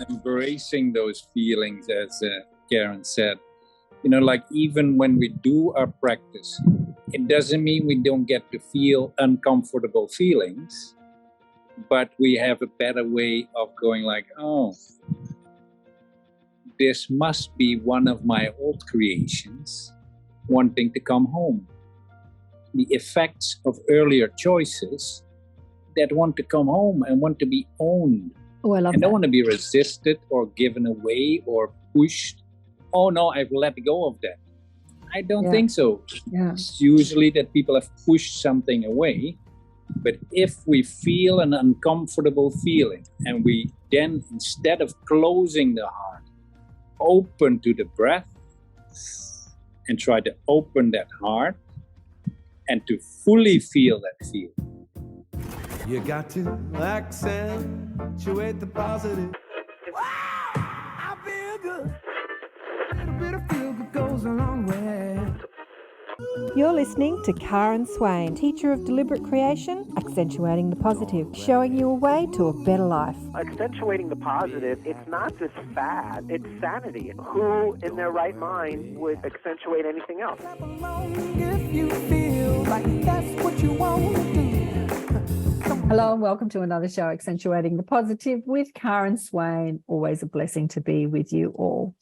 embracing those feelings, as Karen said. Like even when we do our practice, it doesn't mean we don't get to feel uncomfortable feelings, but we have a better way of going like, oh, this must be one of my old creations wanting to come home. The effects of earlier choices that want to come home and want to be owned. Oh, I love and that. Don't want to be resisted or given away or pushed. Oh no, I've let go of that. I don't think so. Yeah. It's usually that people have pushed something away. But if we feel an uncomfortable feeling and we then, instead of closing the heart, open to the breath and try to open that heart and to fully feel that feeling. You got to accentuate the positive. Wow, I feel good. A little bit of feel good goes a long way. You're listening to Karen Swain, teacher of deliberate creation, accentuating the positive, showing you a way to a better life. Accentuating the positive, it's not just fad, it's sanity. Who in their right mind would accentuate anything else? If you feel like that's what you want to do. Hello and welcome to another show, Accentuating the Positive with Karen Swain. Always a blessing to be with you all.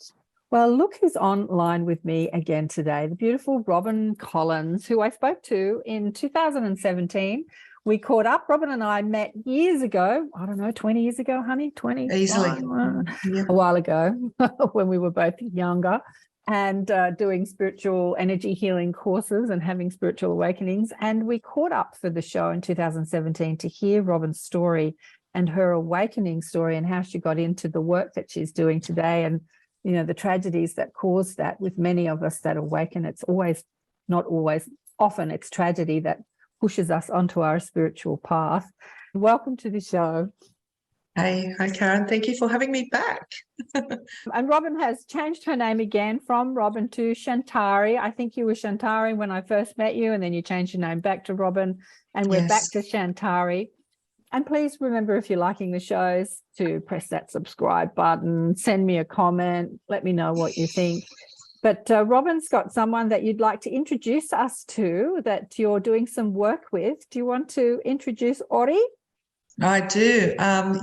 Well, look who's online with me again today, the beautiful Robyn Collins, who I spoke to in 2017. We caught up. Robyn and I met years ago. I don't know, 20 years ago, honey? 20? Easily. A while ago when we were both younger and doing spiritual energy healing courses and having spiritual awakenings. And we caught up for the show in 2017 to hear Robyn's story and her awakening story and how she got into the work that she's doing today, and the tragedies that caused that with many of us that awaken. It's always, not always, often it's tragedy that pushes us onto our spiritual path. Welcome to the show. Hi Karen. Thank you for having me back. And Robyn has changed her name again from Robyn to Shantari. I think you were Shantari when I first met you, and then you changed your name back to Robyn, and we're back to Shantari. And please remember, if you're liking the shows, to press that subscribe button, send me a comment, let me know what you think. But Robyn's got someone that you'd like to introduce us to, that you're doing some work with. Do you want to introduce Ori? I do.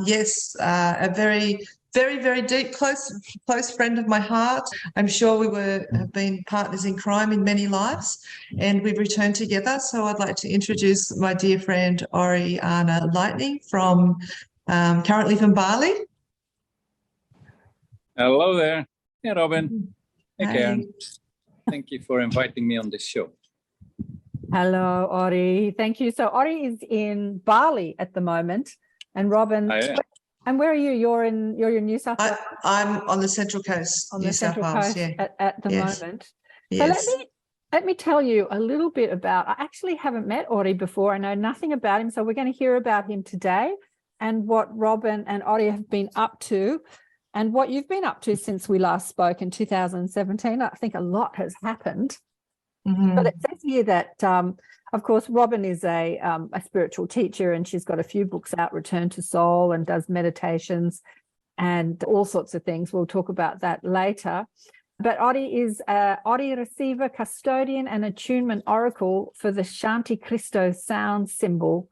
Yes, a very, very, very deep, close friend of my heart. I'm sure we have been partners in crime in many lives, and we've returned together. So I'd like to introduce my dear friend Oriana Lightning from currently from Bali. Hello there. Hey, Robyn. Hey, Karen. Thank you for inviting me on this show. Hello, Ori. Thank you. So Ori is in Bali at the moment, and Robyn. And where are you? You're in New South Wales. I'm on the Central Coast, on New the South Central Wales, Coast at the moment. Yes. So let me tell you a little bit about. I actually haven't met Ori before. I know nothing about him, so we're going to hear about him today and what Robyn and Ori have been up to, and what you've been up to since we last spoke in 2017. I think a lot has happened. Mm-hmm. But it says here that, of course, Robyn is a spiritual teacher, and she's got a few books out, Return to Soul, and does meditations and all sorts of things. We'll talk about that later. But Ori is Ori receiver, custodian, and attunement oracle for the Shanti Cristo sound symbol,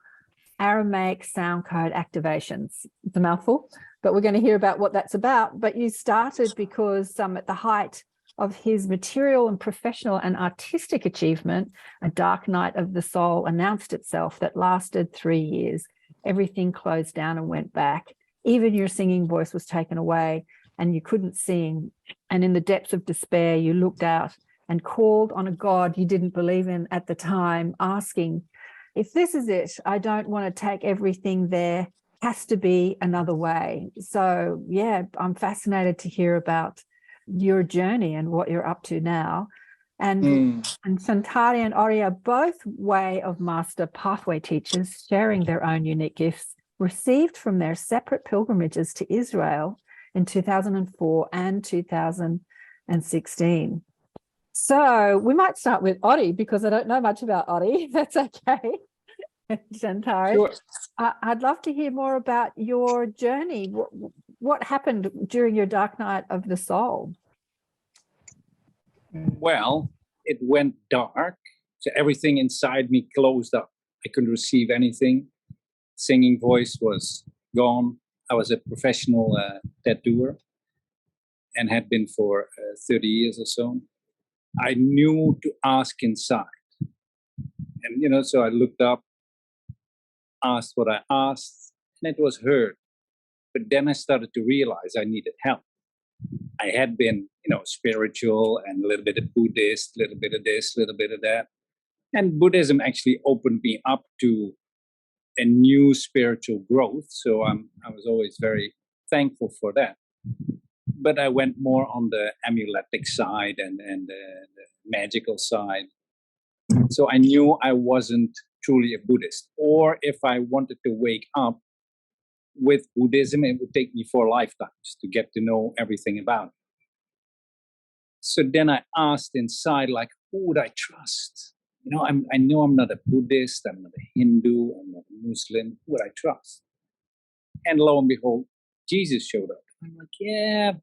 Aramaic sound code activations. It's a mouthful, but we're going to hear about what that's about. But you started because at the height of his material and professional and artistic achievement, a dark night of the soul announced itself that lasted 3 years. Everything closed down and went back. Even your singing voice was taken away and you couldn't sing. And in the depths of despair, you looked out and called on a God you didn't believe in at the time, asking, if this is it, I don't want to take everything there. Has to be another way. So, yeah, I'm fascinated to hear about your journey and what you're up to now. And Shantari and Ori are both way of master pathway teachers, sharing their own unique gifts received from their separate pilgrimages to Israel in 2004 and 2016. So we might start with Ori, because I don't know much about Ori. That's okay. Shantari, Sure. I'd love to hear more about your journey. what happened during your dark night of the soul? Well, it went dark. So everything inside me closed up. I couldn't receive anything. Singing voice was gone. I was a professional tattooer and had been for 30 years or so. I knew to ask inside. And, so I looked up, asked what I asked, and it was heard. But then I started to realize I needed help. I had been, spiritual and a little bit of Buddhist, a little bit of this, a little bit of that. And Buddhism actually opened me up to a new spiritual growth. So I was always very thankful for that. But I went more on the amuletic side and the magical side. So I knew I wasn't truly a Buddhist. Or if I wanted to wake up with Buddhism, it would take me 4 lifetimes to get to know everything about it. So then I asked inside, like, who would I trust? I know I'm not a Buddhist, I'm not a Hindu, I'm not a Muslim. Who would I trust? And lo and behold, Jesus showed up. I'm like, yeah,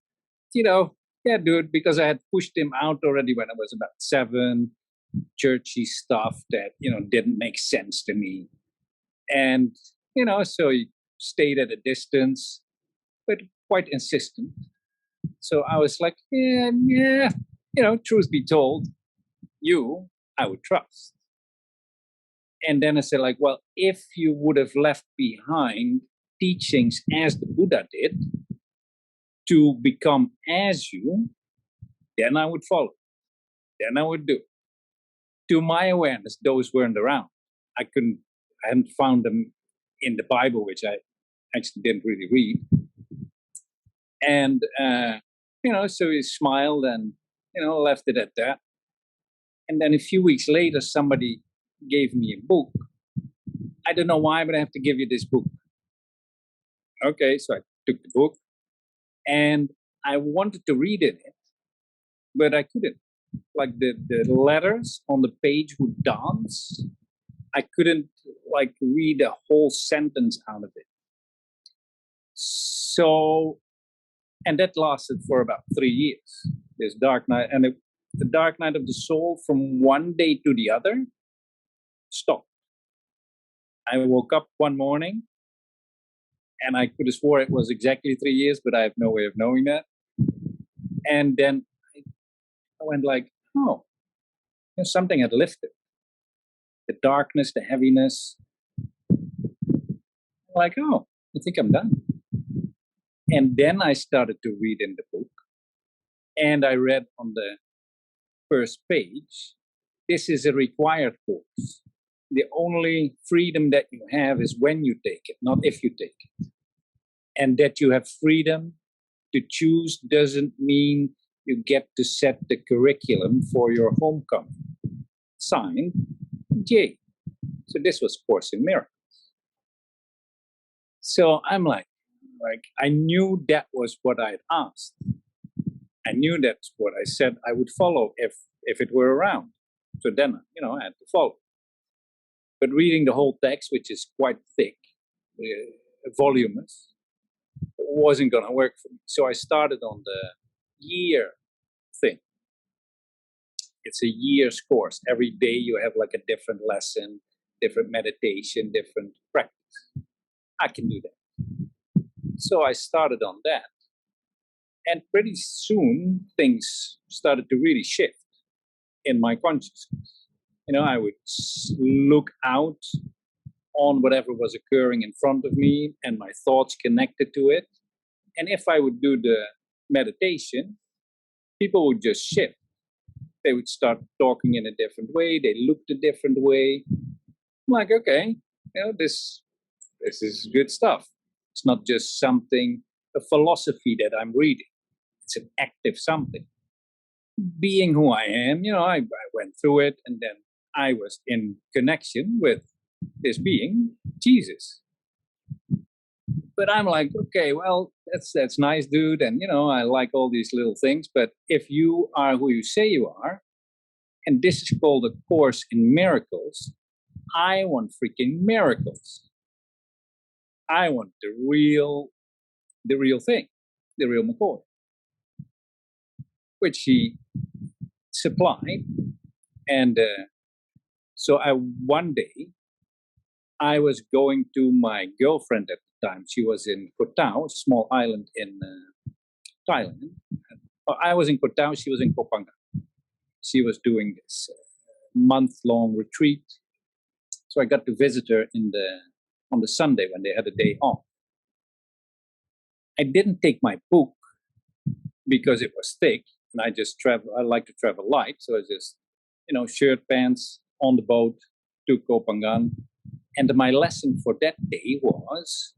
dude, because I had pushed him out already when I was about 7, churchy stuff that, didn't make sense to me. And, so he stayed at a distance, but quite insistent. So I was like, yeah, truth be told, I would trust. And then I said, like, well, if you would have left behind teachings as the Buddha did to become as you, then I would follow. Then I would do. To my awareness, those weren't around. I hadn't found them in the Bible, which I actually didn't really read. And, so he smiled and, left it at that. And then a few weeks later, somebody gave me a book. I don't know why, but I have to give you this book. Okay, so I took the book and I wanted to read in it, but I couldn't. Like the letters on the page would dance. I couldn't read a whole sentence out of it. So, and that lasted for about 3 years, this dark night. And the dark night of the soul from one day to the other stopped. I woke up one morning and I could have swore it was exactly 3 years, but I have no way of knowing that. And then I went like, oh, something had lifted. The darkness, the heaviness. Like, oh, I think I'm done. And then I started to read in the book. And I read on the first page, this is a required course. The only freedom that you have is when you take it, not if you take it. And that you have freedom to choose doesn't mean you get to set the curriculum for your homecoming. Signed, J. So this was Course in Miracles. So I'm like I knew that was what I'd asked. I knew that's what I said I would follow if it were around. So then, I had to follow. But reading the whole text, which is quite thick, voluminous, wasn't going to work for me. So I started on the year thing. It's a year's course. Every day you have like a different lesson, different meditation, different practice. I can do that. So I started on that. And pretty soon things started to really shift in my consciousness. I would look out on whatever was occurring in front of me and my thoughts connected to it. And if I would do the meditation, people would just shift. They would start talking in a different way. They looked a different way. I'm like, okay, this is good stuff. It's not just a philosophy that I'm reading. It's an active something. Being who I am, I went through it, and then I was in connection with this being, Jesus. But I'm like, okay, well, that's nice, dude, and I like all these little things. But if you are who you say you are, and this is called a Course in Miracles, I want freaking miracles. I want the real thing. the real McCoy, which he supplied. And so one day, I was going to my girlfriend at the time. She was in Koh Tao, a small island in Thailand. I was in Koh Tao, she was in Koh Phangan. She was doing this month-long retreat. So I got to visit her on the Sunday when they had a day off. I didn't take my book because it was thick, and I like to travel light. So I just, shirt, pants, on the boat to Koh Phangan. And my lesson for that day was,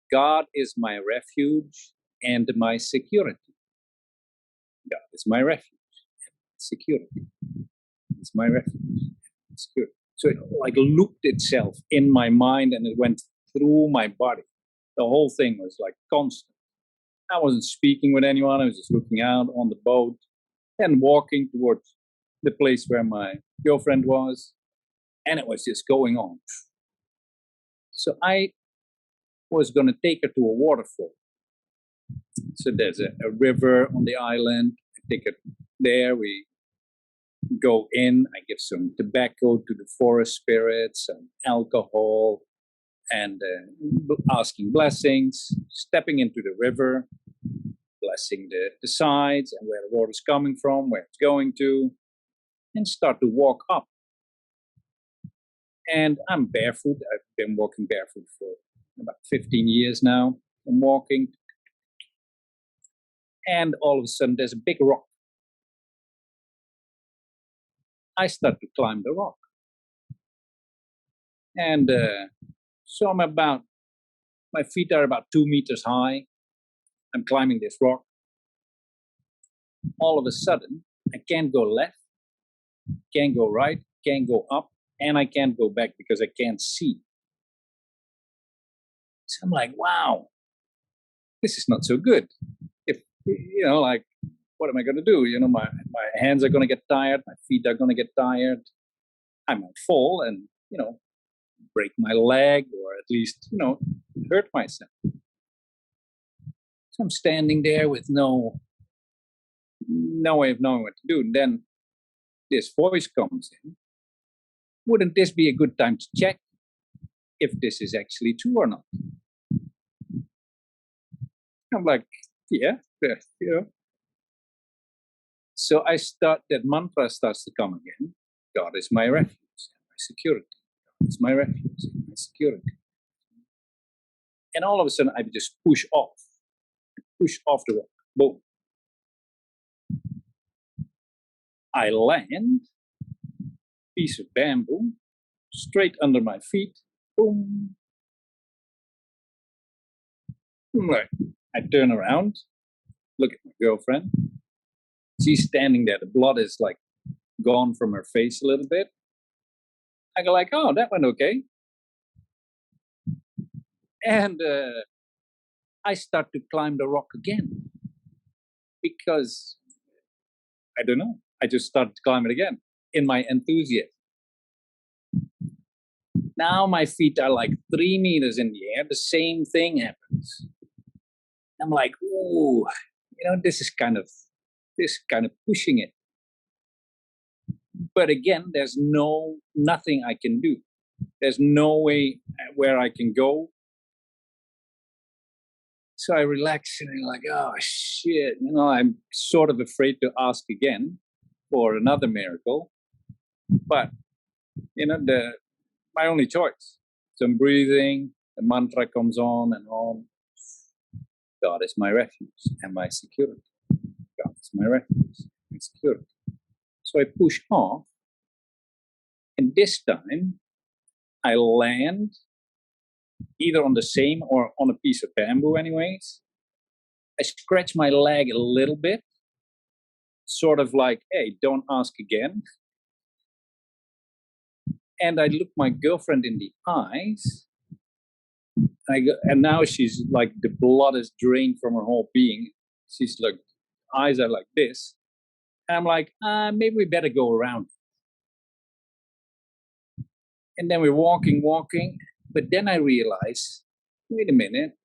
God is my refuge and my security. God is my refuge and security. It's my refuge and security. So it looped itself in my mind, and it went through my body. The whole thing was constant. I wasn't speaking with anyone. I was just looking out on the boat and walking towards the place where my girlfriend was. And it was just going on. So I was going to take her to a waterfall. So there's a river on the island. I take her there. We go in. I give some tobacco to the forest spirits, some alcohol, and asking blessings, stepping into the river, blessing the sides and where the water's coming from, where it's going to, and start to walk up. And I'm barefoot. I've been walking barefoot for about 15 years now. I'm walking. And all of a sudden, there's a big rock. I start to climb the rock. And so my feet are about 2 meters high. I'm climbing this rock. All of a sudden, I can't go left, can't go right, can't go up, and I can't go back because I can't see. So I'm like, wow, this is not so good. If, what am I going to do? My hands are going to get tired. My feet are going to get tired. I might fall and, break my leg or at least, hurt myself. So I'm standing there with no way of knowing what to do. And then this voice comes in. Wouldn't this be a good time to check if this is actually true or not? I'm like, yeah. So that mantra starts to come again. God is my refuge and my security. God is my refuge and my security. And all of a sudden, I just push off the rock. Boom. I land, piece of bamboo, straight under my feet. Boom. Right. I turn around, look at my girlfriend. She's standing there. The blood is gone from her face a little bit. I go oh, that went okay. And I start to climb the rock again because, I don't know, I just started to climb it again in my enthusiasm. Now my feet are 3 meters in the air. The same thing happens. I'm like, ooh, this is kind of pushing it. But again, there's nothing I can do. There's no way where I can go. So I relax and I'm like, oh shit, I'm sort of afraid to ask again for another miracle. But, my only choice. So I'm breathing, the mantra comes on and on. God is my refuge and my security. God is my refuge and my security. So I push off, and this time I land either on the same or on a piece of bamboo anyways. I scratch my leg a little bit, sort of hey, don't ask again. And I look my girlfriend in the eyes, and now she's the blood is drained from her whole being. She's eyes are like this. And I'm like, maybe we better go around. And then we're walking, but then I realize, wait a minute.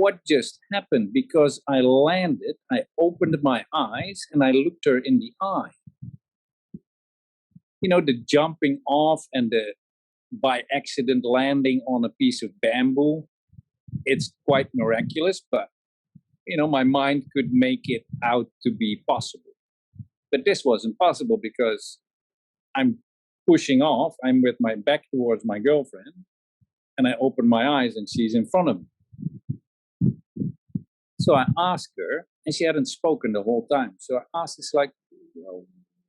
what just happened? Because I landed, I opened my eyes, and I looked her in the eye. You know, the jumping off and the by accident landing on a piece of bamboo, it's quite miraculous, but, you know, my mind could make it out to be possible. But this wasn't possible because I'm pushing off, I'm with my back towards my girlfriend, and I open my eyes and she's in front of me. So I asked her, and she hadn't spoken the whole time. So I asked, it's like, well,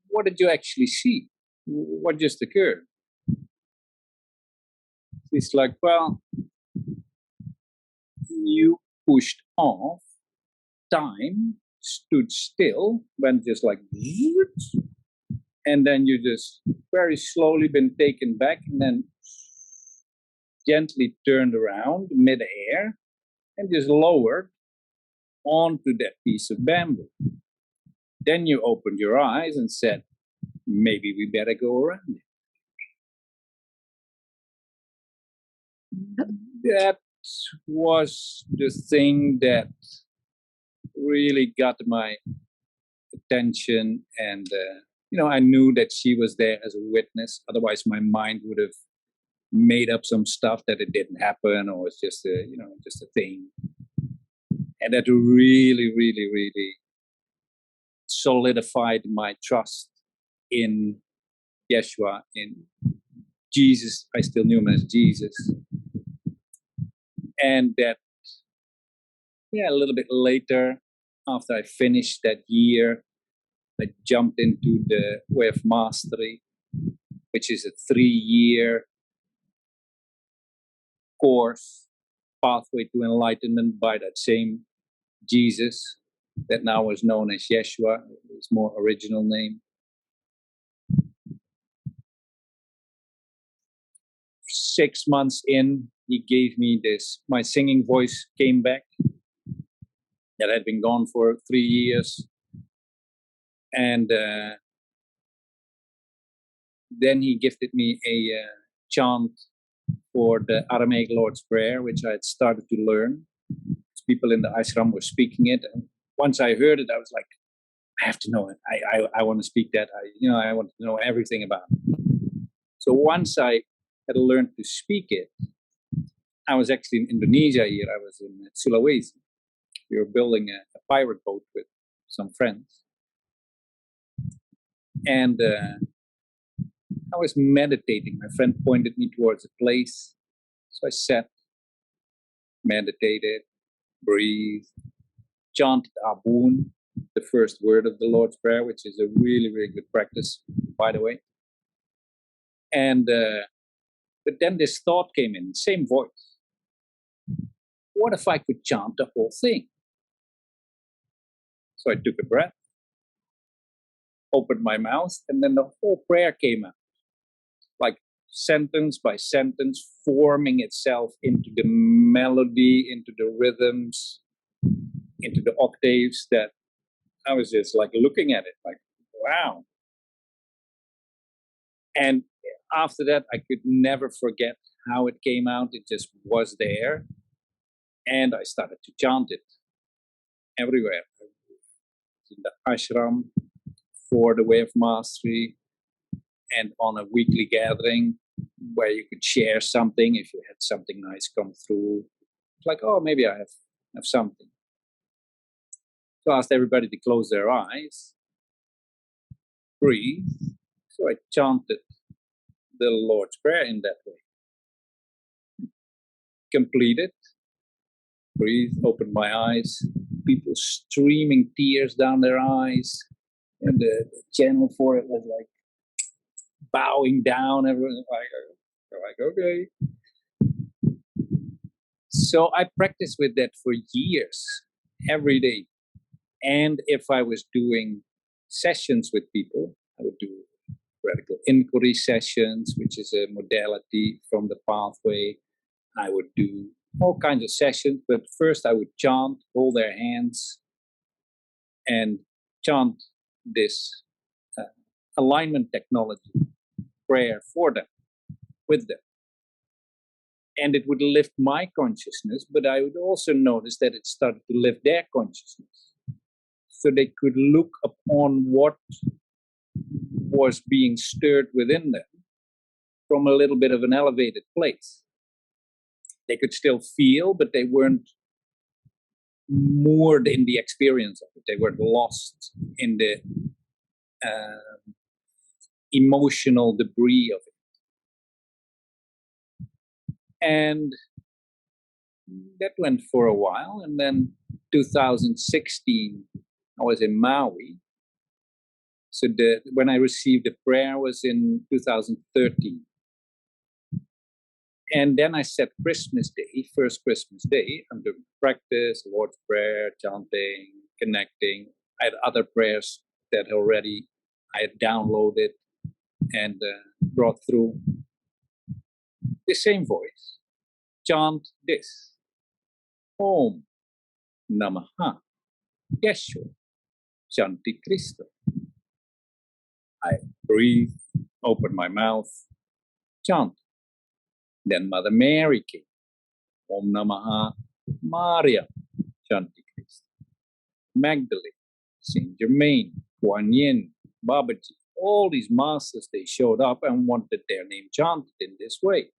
what did you actually see? What just occurred? She's like, well, you pushed off, time stood still, went just like, and then you just very slowly been taken back and then gently turned around mid-air and just lowered onto that piece of bamboo. Then you opened your eyes and said, maybe we better go around it. That was the thing that really got my attention, and you know, I knew that she was there as a witness. Otherwise, my mind would have made up some stuff that it didn't happen, or it's just a, you know, just a thing. And that really, really, really solidified my trust in Yeshua, in Jesus. I still knew him as Jesus. And that, yeah, a little bit later, after I finished that year, I jumped into the Way of Mastery, which is a 3-year course, pathway to enlightenment by that same Jesus that now was known as Yeshua, his more original name. 6 months in, he gave me this, my singing voice came back. That had been gone for 3 years. And then he gifted me a chant for the Aramaic Lord's Prayer, which I had started to learn. People in the ashram were speaking it. And once I heard it, I was like, I have to know it. I want to speak that. I want to know everything about it. So once I had learned to speak it, I was actually in Indonesia here. I was in Sulawesi. We were building a pirate boat with some friends. And I was meditating. My friend pointed me towards a place. So I sat, meditated, breathed, chanted Abun, the first word of the Lord's Prayer, which is a really, really good practice, by the way. And but then this thought came in, same voice. What if I could chant the whole thing? So I took a breath, opened my mouth, and then the whole prayer came out, like sentence by sentence, forming itself into the melody, into the rhythms, into the octaves, that I was just like looking at it, like, wow. And after that, I could never forget how it came out. It just was there. And I started to chant it everywhere. In the ashram, for the Way of Mastery, and on a weekly gathering where you could share something if you had something nice come through. It's like, oh, maybe I have something. So I asked everybody to close their eyes, breathe. So I chanted the Lord's Prayer in that way. Completed, breathe, opened my eyes, people streaming tears down their eyes, and the channel for it was like bowing down. Everyone was like, okay. So I practiced with that for years, every day. And if I was doing sessions with people, I would do radical inquiry sessions, which is a modality from the pathway. I would do all kinds of sessions, but first I would chant, hold their hands, and chant this alignment technology prayer for them, with them. And it would lift my consciousness, but I would also notice that it started to lift their consciousness. So they could look upon what was being stirred within them from a little bit of an elevated place. They could still feel, but they weren't moored in the experience of it. They weren't lost in the emotional debris of it. And that went for a while. And then 2016, I was in Maui. So when I received the prayer was in 2013. And then I set Christmas Day, first Christmas Day, under practice, Lord's Prayer, chanting, connecting. I had other prayers that already I had downloaded and brought through. The same voice. Chant this. Om Namaha Yeshua Shanti Cristo. I breathe, open my mouth, chant. Then Mother Mary came. Om Namaha Maria Shanti Cristo. Magdalene, Saint Germain, Kuan Yin, Babaji, all these masters, they showed up and wanted their name chanted in this way.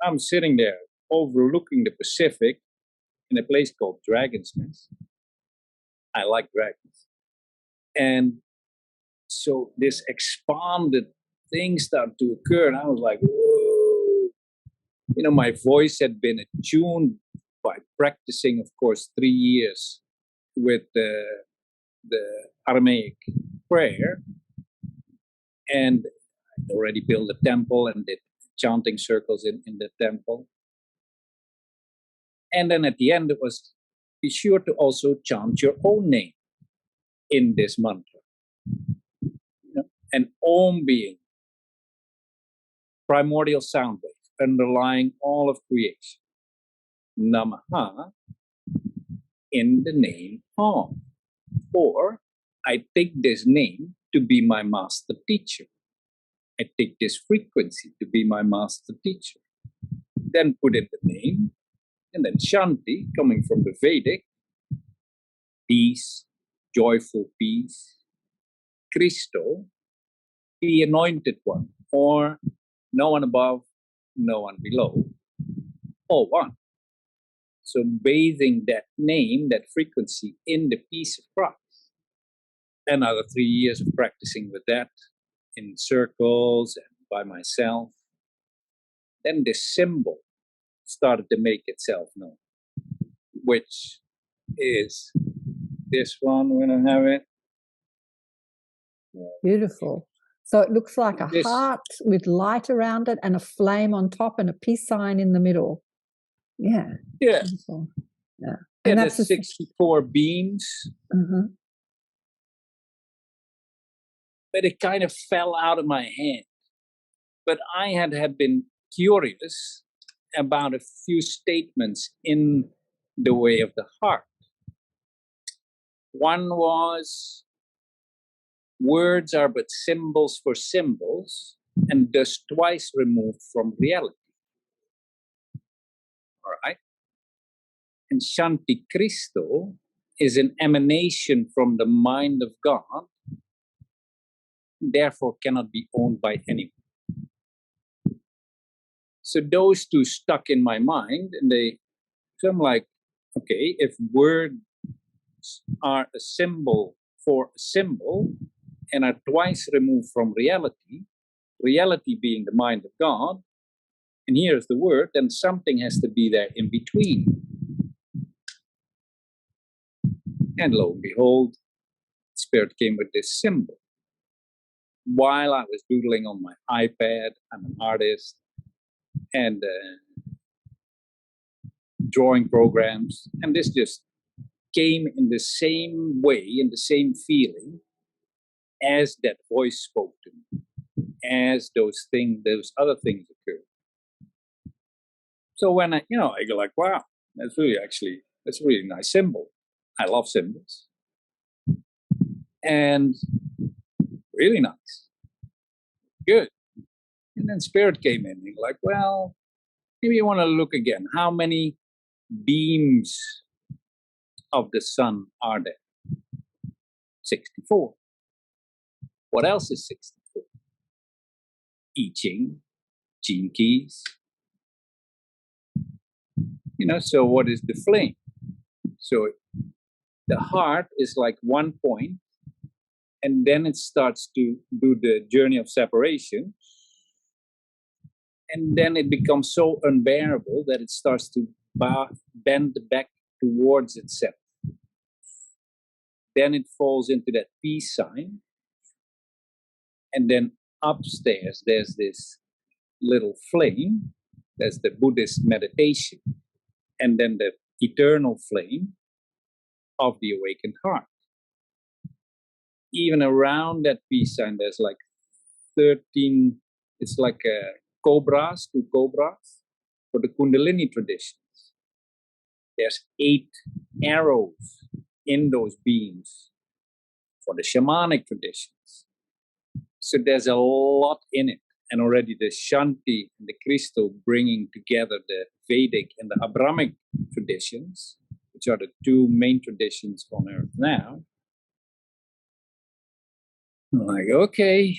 I'm sitting there overlooking the Pacific in a place called Dragon's Nest. I like dragons. And so this expanded thing started to occur, and I was like, whoa. You know, my voice had been attuned by practicing, of course, 3 years with the Aramaic prayer. And I already built a temple and did chanting circles in the temple. And then at the end, it was, be sure to also chant your own name in this mantra. And Om being primordial sound wave, underlying all of creation. Namaha in the name of. Or I take this name to be my master teacher. I take this frequency to be my master teacher. Then put in the name, and then Shanti, coming from the Vedic, peace, joyful peace. Christo, the anointed one, or no one above, no one below, all one. So bathing that name, that frequency in the peace of Christ. Another 3 years of practicing with that in circles and by myself. Then this symbol started to make itself known, which is this one when I have it. Beautiful. So it looks like a heart with light around it and a flame on top and a peace sign in the middle. Yeah. Yeah. Beautiful. Yeah. And that's the 64 beams. Mm-hmm. But it kind of fell out of my hand. But I had been curious about a few statements in the way of the heart. One was, words are but symbols for symbols, and thus twice removed from reality. All right? And Shanti Cristo is an emanation from the mind of God, therefore cannot be owned by anyone. So those two stuck in my mind, and so I'm like, okay, if words are a symbol for a symbol and are twice removed from reality, reality being the mind of God, and here's the word, then something has to be there in between. And lo and behold, Spirit came with this symbol. While I was doodling on my iPad, I'm an artist, and drawing programs, and this just came in the same way, in the same feeling, as that voice spoke to me, as those other things occurred. So when I go like, wow, that's really a nice symbol. I love symbols. And really nice. Good. And then Spirit came in and like, well, Maybe you want to look again. How many beams of the sun are there? 64. What else is 64? I Ching, gene keys. So what is the flame? So the heart is like one point, and then it starts to do the journey of separation. And then it becomes so unbearable that it starts to bend back towards itself. Then it falls into that peace sign. And then upstairs, there's this little flame. There's the Buddhist meditation. And then the eternal flame of the awakened heart. Even around that peace sign, there's like 13, it's like two cobras for the Kundalini traditions. There's 8 arrows in those beams for the shamanic traditions. So there's a lot in it. And already the Shanti and the Cristo bringing together the Vedic and the Abrahamic traditions, which are the 2 main traditions on earth now. I'm like, okay.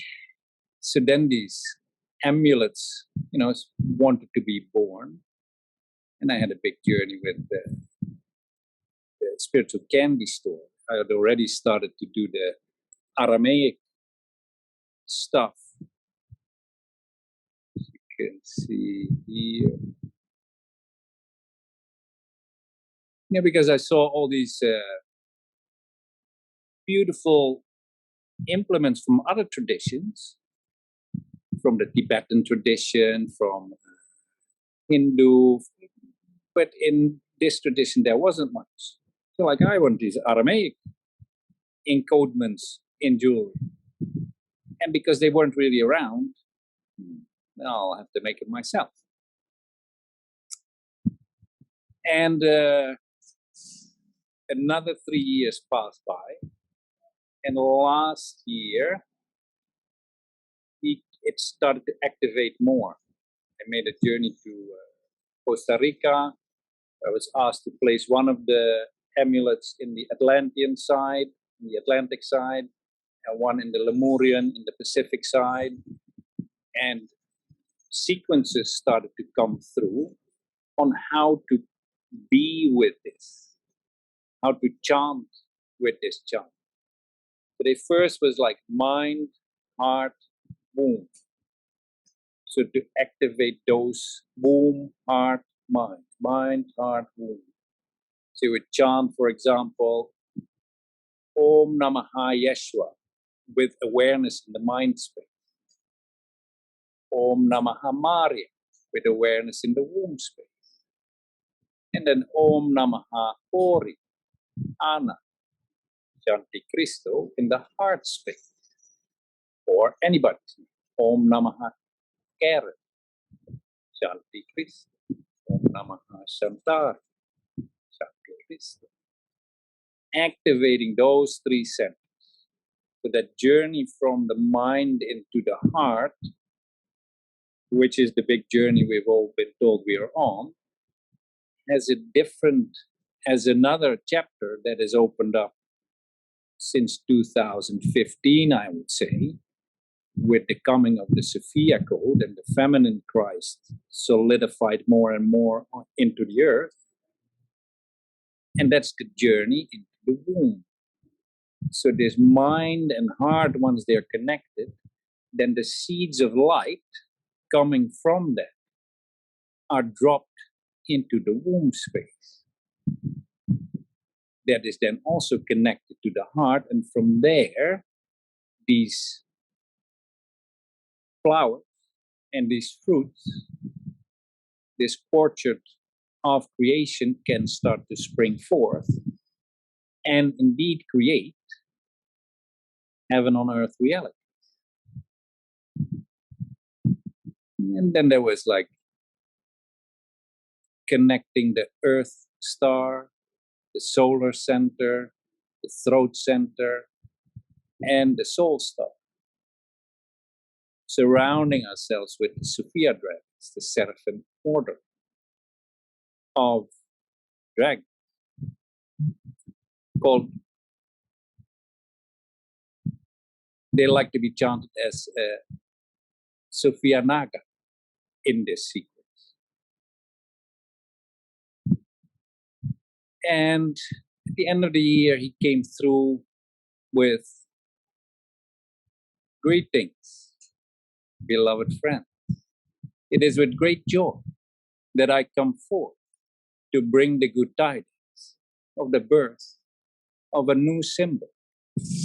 So then these amulets, wanted to be born. And I had a big journey with the spiritual candy store. I had already started to do the Aramaic stuff. As you can see here. Yeah, because I saw all these beautiful implements from other traditions, from the Tibetan tradition, from Hindu, but in this tradition there wasn't much. So like I want these Aramaic encodements in jewelry. And because they weren't really around, I'll have to make it myself. And another 3 years passed by. And last year, it started to activate more. I made a journey to Costa Rica. I was asked to place one of the amulets in the Atlantean side, in the Atlantic side, and one in the Lemurian, in the Pacific side. And sequences started to come through on how to be with this, how to chant with this chant. But it first was like mind, heart, womb. So to activate those womb, heart, mind, heart, womb. So you would chant, for example, Om Namaha Yeshua with awareness in the mind space. Om Namaha Maria with awareness in the womb space. And then Om Namaha Ori, Anna, Shanti Cristo in the heart space. Or anybody. Om Namaha Karen, Shanti Cristo. Om Namaha Shantari, Shanti Cristo. Activating those 3 centers. So that journey from the mind into the heart, which is the big journey we've all been told we are on, has another chapter that has opened up since 2015, I would say, with the coming of the Sophia Code and the feminine Christ solidified more and more into the earth. And that's the journey into the womb. So this mind and heart, once they're connected, then the seeds of light coming from that are dropped into the womb space. That is then also connected to the heart, and from there, these flowers and these fruits, this orchard of creation can start to spring forth and indeed create heaven on earth reality. And then there was like connecting the earth star, the solar center, the throat center, and the soul star. Surrounding ourselves with the Sophia dragons, the seraphim order, of dragons called, they like to be chanted as Sophia Naga in this sequence. And at the end of the year, he came through with greetings, beloved friends. It is with great joy that I come forth to bring the good tidings of the birth of a new symbol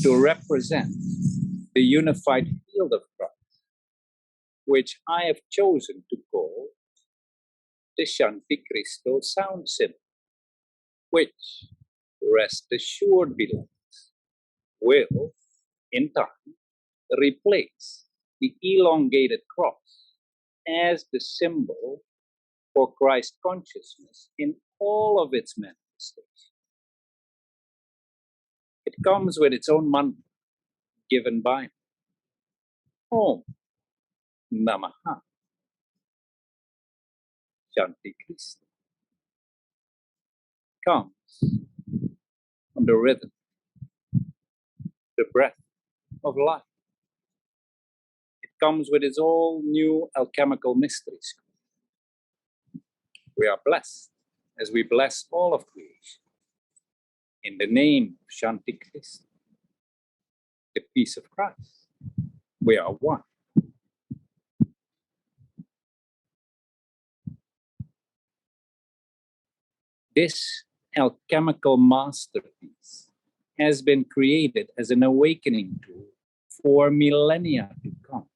to represent the unified field of Christ, which I have chosen to call the Shanti Cristo sound symbol, which, rest assured, beloveds, will, in time, replace the elongated cross as the symbol for Christ consciousness in all of its manifestations. It comes with its own mantra given by me. Om Namaha Shanti Cristo. Comes on the rhythm, the breath of life. It comes with its all new alchemical mysteries. We are blessed as we bless all of creation. In the name of Shanti Cristo, the peace of Christ, we are one. This alchemical masterpiece has been created as an awakening tool for millennia to come.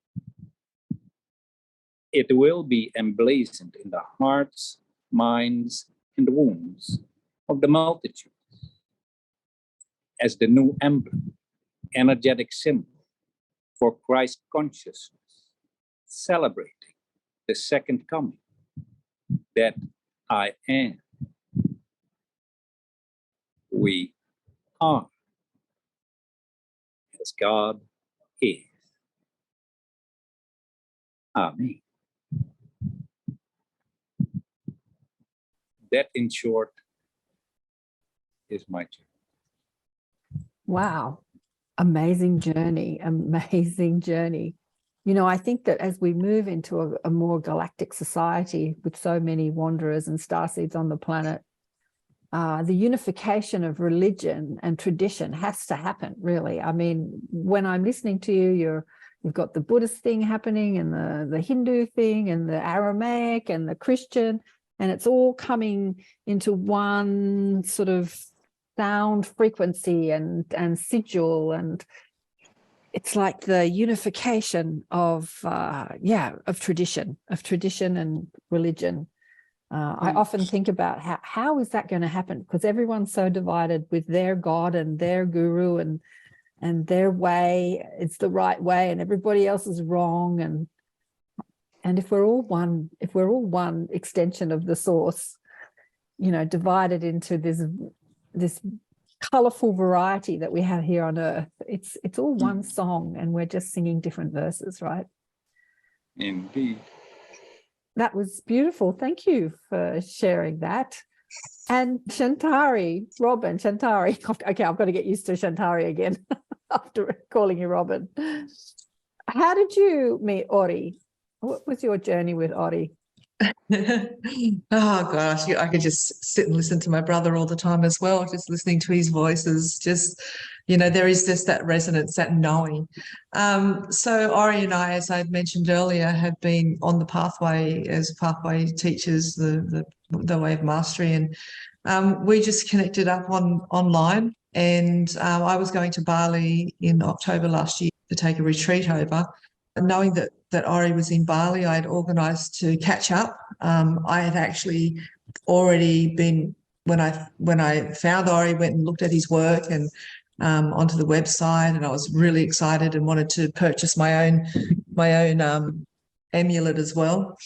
It will be emblazoned in the hearts, minds, and wombs of the multitudes as the new emblem, energetic symbol for Christ consciousness, celebrating the second coming, that I am. We are as God is. Amen. That, in short, is my journey. Wow. Amazing journey. Amazing journey. You know, I think that as we move into a more galactic society with so many wanderers and starseeds on the planet, the unification of religion and tradition has to happen, really. I mean, when I'm listening to you, you've got the Buddhist thing happening and the Hindu thing and the Aramaic and the Christian, and it's all coming into one sort of sound frequency and sigil, and it's like the unification of tradition and religion. I often think about how is that going to happen, because everyone's so divided with their God and their guru and their way. It's the right way and everybody else is wrong. And if we're all one extension of the source, you know, divided into this colorful variety that we have here on earth, it's all one song and we're just singing different verses, right? Indeed. That was beautiful. Thank you for sharing that. And Shantari, Robyn, Shantari. Okay, I've got to get used to Shantari again after calling you Robyn. How did you meet Ori? What was your journey with Ori? Oh gosh, I could just sit and listen to my brother all the time as well, just listening to his voices. Just, you know, there is just that resonance, that knowing. So Ori and I, as I'd mentioned earlier, have been on the pathway as pathway teachers, the way of mastery, and we just connected up online. And I was going to Bali in October last year to take a retreat over. Knowing that Ori was in Bali, I had organised to catch up. I had actually already been, when I found Ori, went and looked at his work and onto the website, and I was really excited and wanted to purchase my own amulet as well.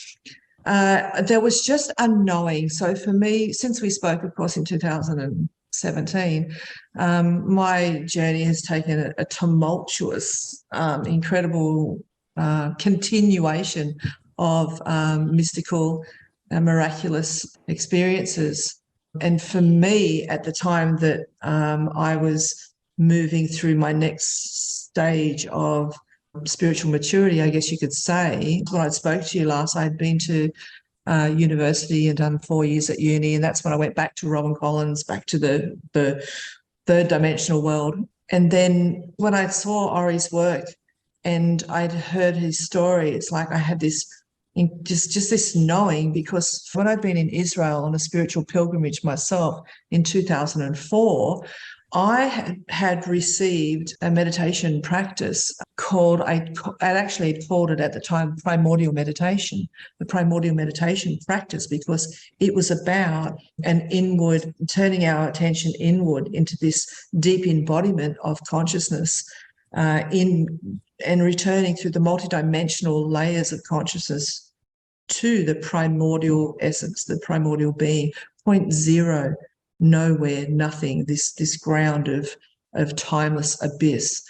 There was just a knowing. So for me, since we spoke, of course, in 2017, my journey has taken a tumultuous, incredible continuation of mystical miraculous experiences. And for me, at the time that I was moving through my next stage of spiritual maturity, I guess you could say, when I spoke to you last, I had been to university and done 4 years at uni, and that's when I went back to Robyn Collins, back to the third dimensional world. And then when I saw Ori's work and I'd heard his story, it's like I had this just this knowing, because when I'd been in Israel on a spiritual pilgrimage myself in 2004, I had received a meditation practice called, I'd actually called it at the time primordial meditation, the primordial meditation practice, because it was about an inward, turning our attention inward into this deep embodiment of consciousness and returning through the multidimensional layers of consciousness to the primordial essence, the primordial being, point zero, nowhere, nothing, this ground of timeless abyss.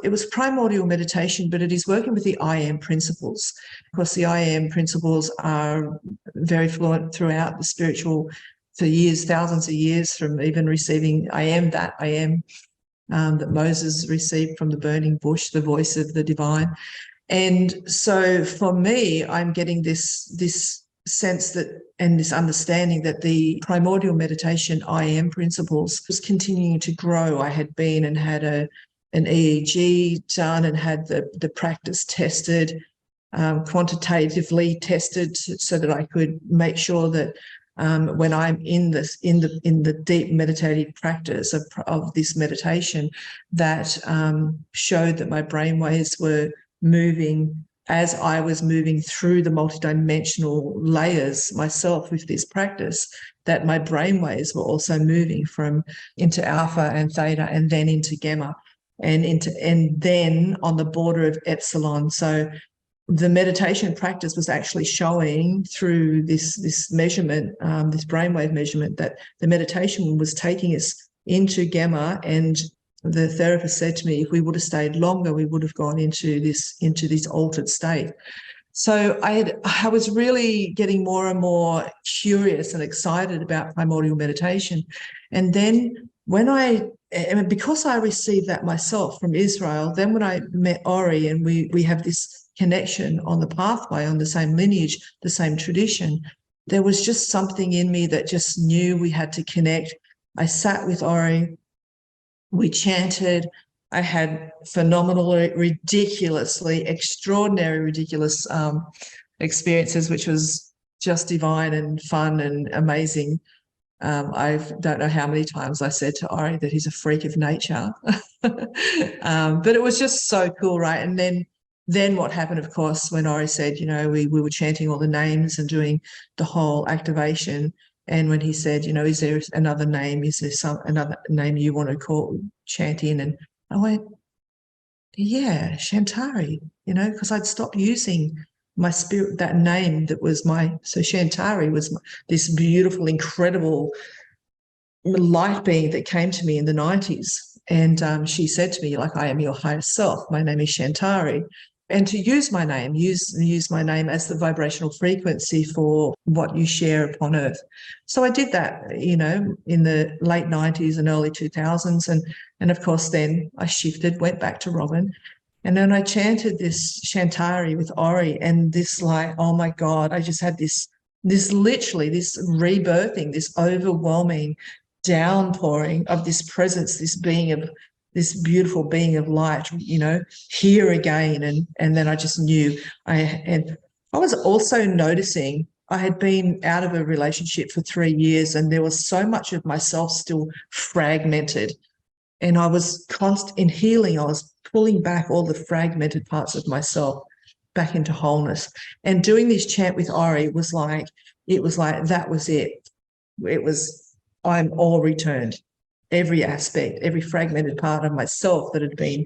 It was primordial meditation, but it is working with the I am principles. Of course, the I am principles are very fluent throughout the spiritual, for years, thousands of years, from even receiving I am that I am that Moses received from the burning bush, the voice of the divine. And so for me, I'm getting this sense that, and this understanding that the primordial meditation I am principles was continuing to grow. I had been and had an EEG done and had the practice tested, quantitatively tested, so that I could make sure that when I'm in the deep meditative practice of this meditation, that showed that my brainwaves were moving as I was moving through the multidimensional layers myself with this practice, that my brainwaves were also moving into alpha and theta and then into gamma and then on the border of epsilon. So the meditation practice was actually showing through this measurement, this brainwave measurement, that the meditation was taking us into gamma, and the therapist said to me, if we would have stayed longer, we would have gone into this altered state. So I was really getting more and more curious and excited about primordial meditation. And then because I received that myself from Israel, then when I met Ori and we have this connection on the pathway, on the same lineage, the same tradition, there was just something in me that just knew we had to connect. I sat with Ori. We chanted. I had phenomenal, ridiculously, extraordinary, ridiculous experiences, which was just divine and fun and amazing. I don't know how many times I said to Ori that he's a freak of nature. But it was just so cool, right? And then what happened, of course, when Ori said, we were chanting all the names and doing the whole activation. And when he said, is there another name? Is there another name you want to chant in? And I went, yeah, Shantari, because I'd stopped using my spirit, that name that was so Shantari was this beautiful, incredible light being that came to me in the 90s. And she said to me, I am your higher self. My name is Shantari. And to use my name, use my name as the vibrational frequency for what you share upon Earth. So I did that, in the late 90s and early 2000s. And of course, then I shifted, went back to Robyn. And then I chanted this Shantari with Ori, and this oh my God, I just had this literally, this rebirthing, this overwhelming downpouring of this presence, this beautiful being of light, here again. And then I just knew I was also noticing I had been out of a relationship for 3 years, and there was so much of myself still fragmented. And I was in healing. I was pulling back all the fragmented parts of myself back into wholeness. And doing this chant with Ori was like, that was it. It was, I'm all returned. Every aspect, every fragmented part of myself that had been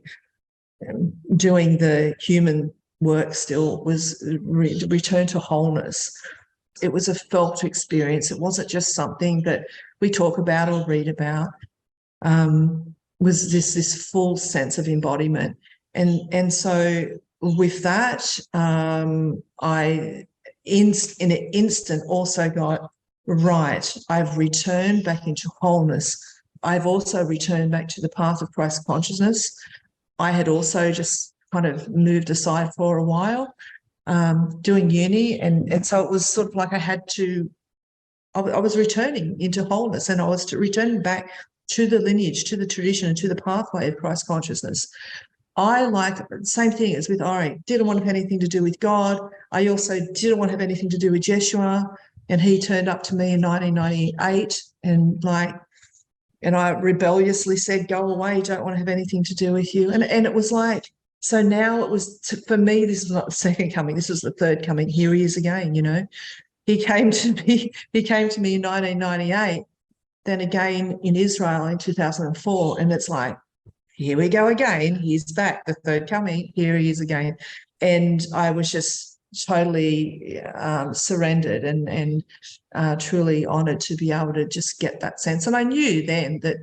doing the human work still was returned to wholeness. It was a felt experience. It wasn't just something that we talk about or read about. Was this full sense of embodiment. And so with that, I in an instant also got, right, I've returned back into wholeness. I've also returned back to the path of Christ consciousness. I had also just kind of moved aside for a while, doing uni. And so it was sort of like I was returning into wholeness, and I was returning back to the lineage, to the tradition, and to the pathway of Christ consciousness. Same thing as with Ori, didn't want to have anything to do with God. I also didn't want to have anything to do with Yeshua. And he turned up to me in 1998 and I rebelliously said, go away, don't want to have anything to do with you. And it was like, so now it was, for me, this was not the second coming, this was the third coming. Here he is again, He came to me in 1998, then again in Israel in 2004. And it's like, here we go again. He's back, the third coming. Here he is again. And I was just totally surrendered and truly honoured to be able to just get that sense. And I knew then that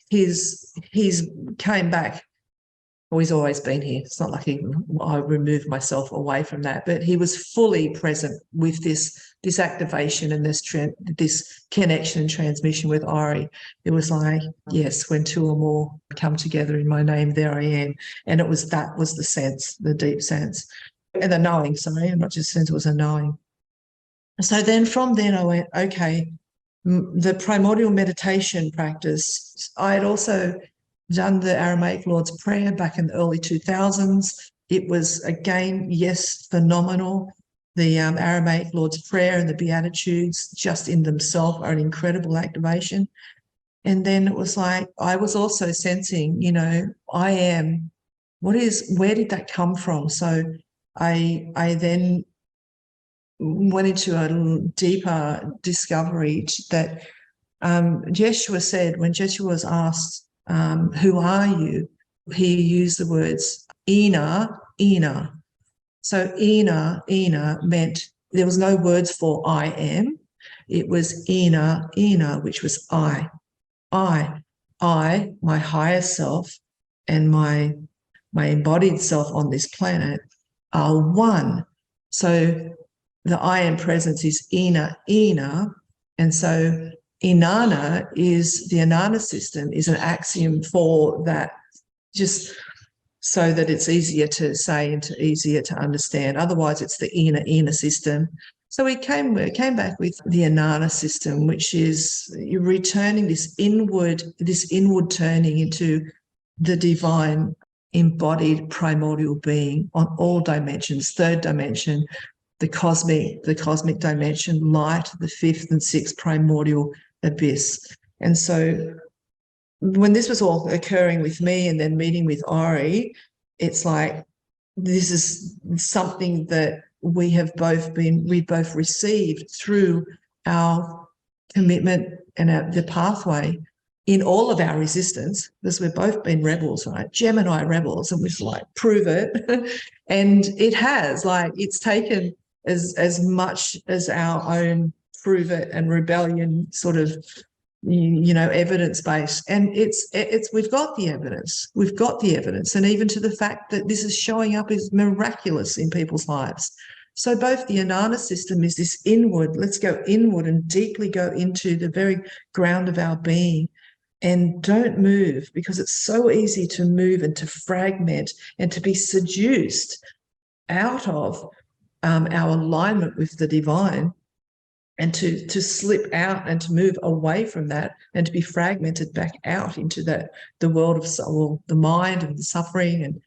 he's came back. Well, he's always been here. It's not like I removed myself away from that, but he was fully present with this activation and this connection and transmission with Ori. It was like, yes, when two or more come together in my name, there I am. And that was the sense, the deep sense. And the knowing, sorry, not just sense, it was a knowing. So then from then I went, okay, the primordial meditation practice, I had also done the Aramaic Lord's Prayer back in the early 2000s. It was, again, yes, phenomenal. The Aramaic Lord's Prayer and the Beatitudes just in themselves are an incredible activation. And then it was like, I was also sensing, I am, where did that come from? So I then went into a deeper discovery that Yeshua said, when Yeshua was asked, who are you? He used the words Ina, Ina. So Ina meant there was no words for I am. It was Ina, Ina, which was I, my higher self, and my embodied self on this planet are one. So the I am presence is Ina, Ina, and so Inanna is the Inanna system is an axiom for that, just so that it's easier to say and easier to understand. Otherwise, it's the Ina system. So we came back with the Inanna system, which is you're returning this inward turning into the divine embodied primordial being on all dimensions. Third dimension, the cosmic dimension, light, the fifth and sixth primordial abyss. And so when this was all occurring with me and then meeting with Ori, it's like this is something that we both received through our commitment and the pathway in all of our resistance, because we've both been rebels, right? Gemini rebels, and we've prove it. And it has, it's taken as much as our own prove it and rebellion sort of, evidence based. And we've got the evidence. And even to the fact that this is showing up is miraculous in people's lives. So both the Inanna system is this inward, let's go inward and deeply go into the very ground of our being and don't move, because it's so easy to move and to fragment and to be seduced out of our alignment with the divine, and to slip out and to move away from that and to be fragmented back out into the world of soul, the mind and the suffering.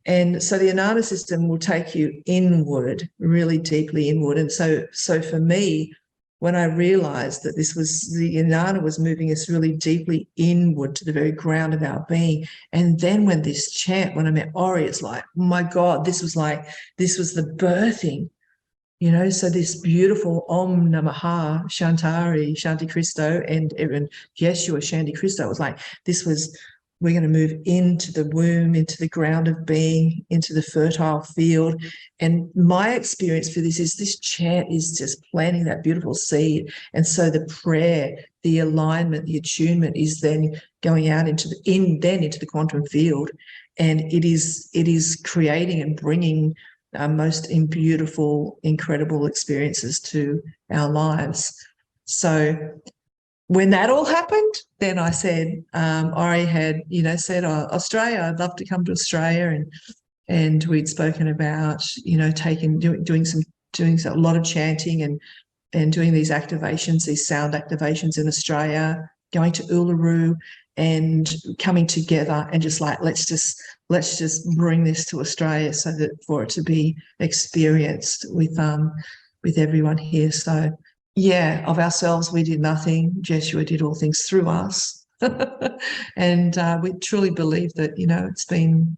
And so the Inanna system will take you inward, really deeply inward. And so for me, when I realized that the Inanna was moving us really deeply inward to the very ground of our being. And then when this chant, when I met Ori, it's like, oh my God, this was the birthing. So this beautiful Om Namaha, Shantari, Shanti Cristo, and even Yeshua, Shanti Cristo, was like, we're going to move into the womb, into the ground of being, into the fertile field. And my experience for this chant is just planting that beautiful seed. And so the prayer, the alignment, the attunement is then going out into the quantum field. And it is creating and bringing most beautiful, incredible experiences to our lives. So when that all happened, then I said, Ori had, said, Australia, I'd love to come to Australia. And we'd spoken about, doing a lot of chanting and doing these activations, these sound activations in Australia, going to Uluru and coming together and just like, let's just bring this to Australia so that for it to be experienced with everyone here. So yeah, of ourselves, we did nothing. Jeshua did all things through us. And we truly believe that, it's been,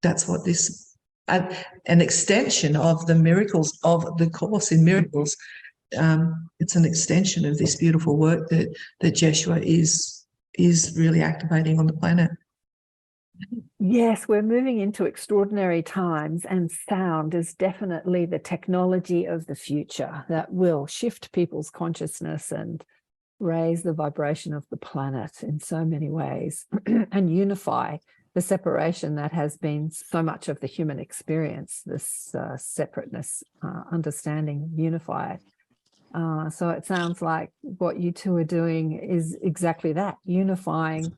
that's what this, an extension of the miracles of the Course in Miracles. It's an extension of this beautiful work that Jeshua is really activating on the planet. Yes, we're moving into extraordinary times, and sound is definitely the technology of the future that will shift people's consciousness and raise the vibration of the planet in so many ways and unify the separation that has been so much of the human experience, this separateness, understanding, unify it. So it sounds like what you two are doing is exactly that, unifying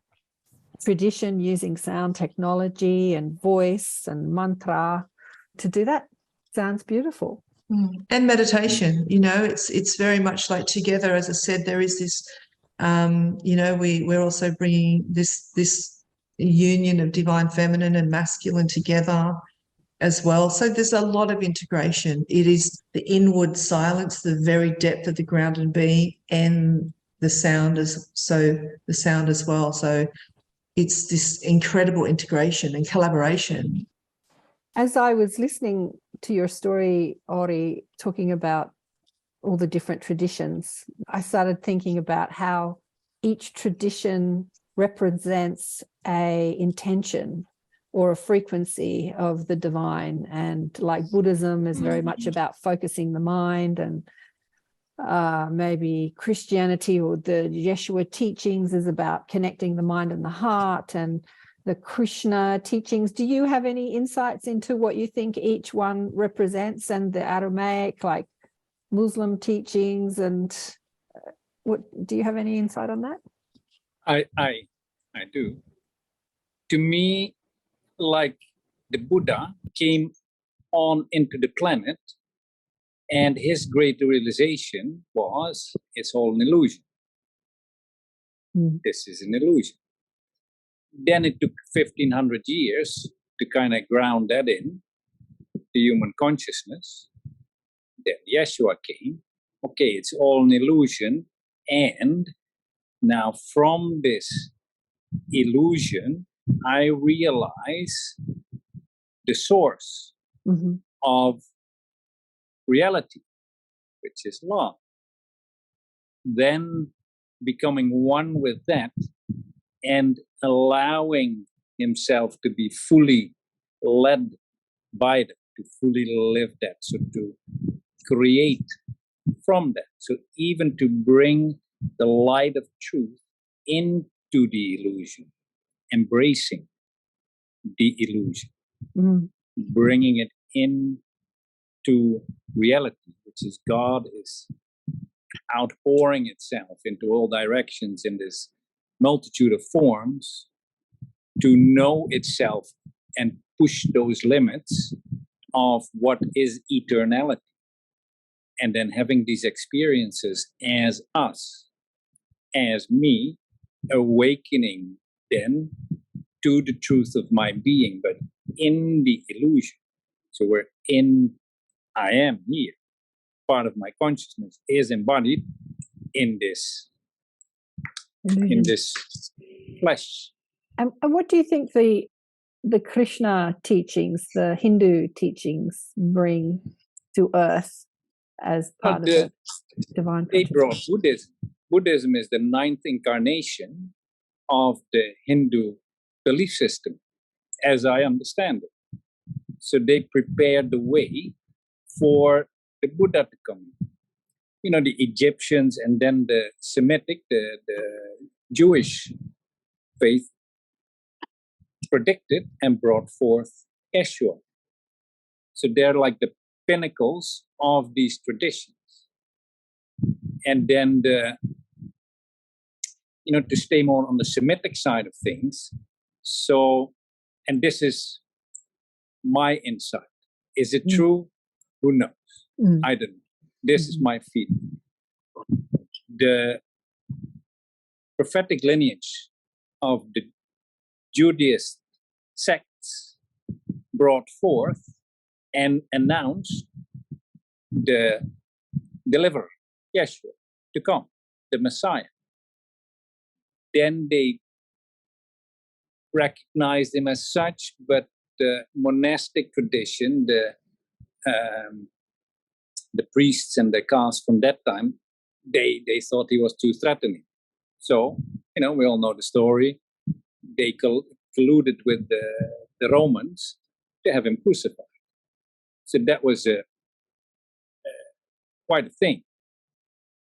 tradition using sound technology and voice and mantra to do that. Sounds beautiful. And meditation, it's very much like together. As I said, there is this, we're also bringing this union of divine feminine and masculine together as well. So there's a lot of integration. It is the inward silence, the very depth of the grounded being, and the sound as well. So it's this incredible integration and collaboration. As I was listening to your story, Ori, talking about all the different traditions, I started thinking about how each tradition represents an intention or a frequency of the divine. And like Buddhism is very much about focusing the mind, and maybe Christianity or the Yeshua teachings is about connecting the mind and the heart, and the Krishna teachings. Do you have any insights into what you think each one represents, and the Aramaic, like Muslim teachings, and what do you have any insight on that? I do. To me, like the Buddha came on into the planet, and his great realization was it's all an illusion. This is an illusion. Then it took 1,500 years to kind of ground that in the human consciousness. Then Yeshua came. Okay, it's all an illusion. And now from this illusion, I realize the source of reality, which is love. Then becoming one with that and allowing himself to be fully led by that, to fully live that, so to create from that. So even to bring the light of truth into the illusion, embracing the illusion, bringing it into reality, which is God is outpouring itself into all directions in this multitude of forms to know itself and push those limits of what is eternality. And then having these experiences as us, as me, awakening then to the truth of my being, but in the illusion. So we're in, I am here. Part of my consciousness is embodied in this flesh. And what do you think the Krishna teachings, the Hindu teachings, bring to Earth as part of the divine They consciousness? brought Buddhism. Buddhism is the 9th incarnation of the Hindu belief system, as I understand it. So they prepared the way for the Buddha to come. You know, the Egyptians and then the Semitic, the Jewish faith predicted and brought forth Yeshua. So they're like the pinnacles of these traditions. And then to stay more on the Semitic side of things. So, and this is my insight. Is it true? Who knows? I don't know. This is my feeling. The prophetic lineage of the Judaist sects brought forth and announced the deliverer, Yeshua, to come, the Messiah. Then they recognized him as such, but the monastic tradition, the priests and the caste from that time, they thought he was too threatening. So, we all know the story. They colluded with the Romans to have him crucified. So that was quite a thing.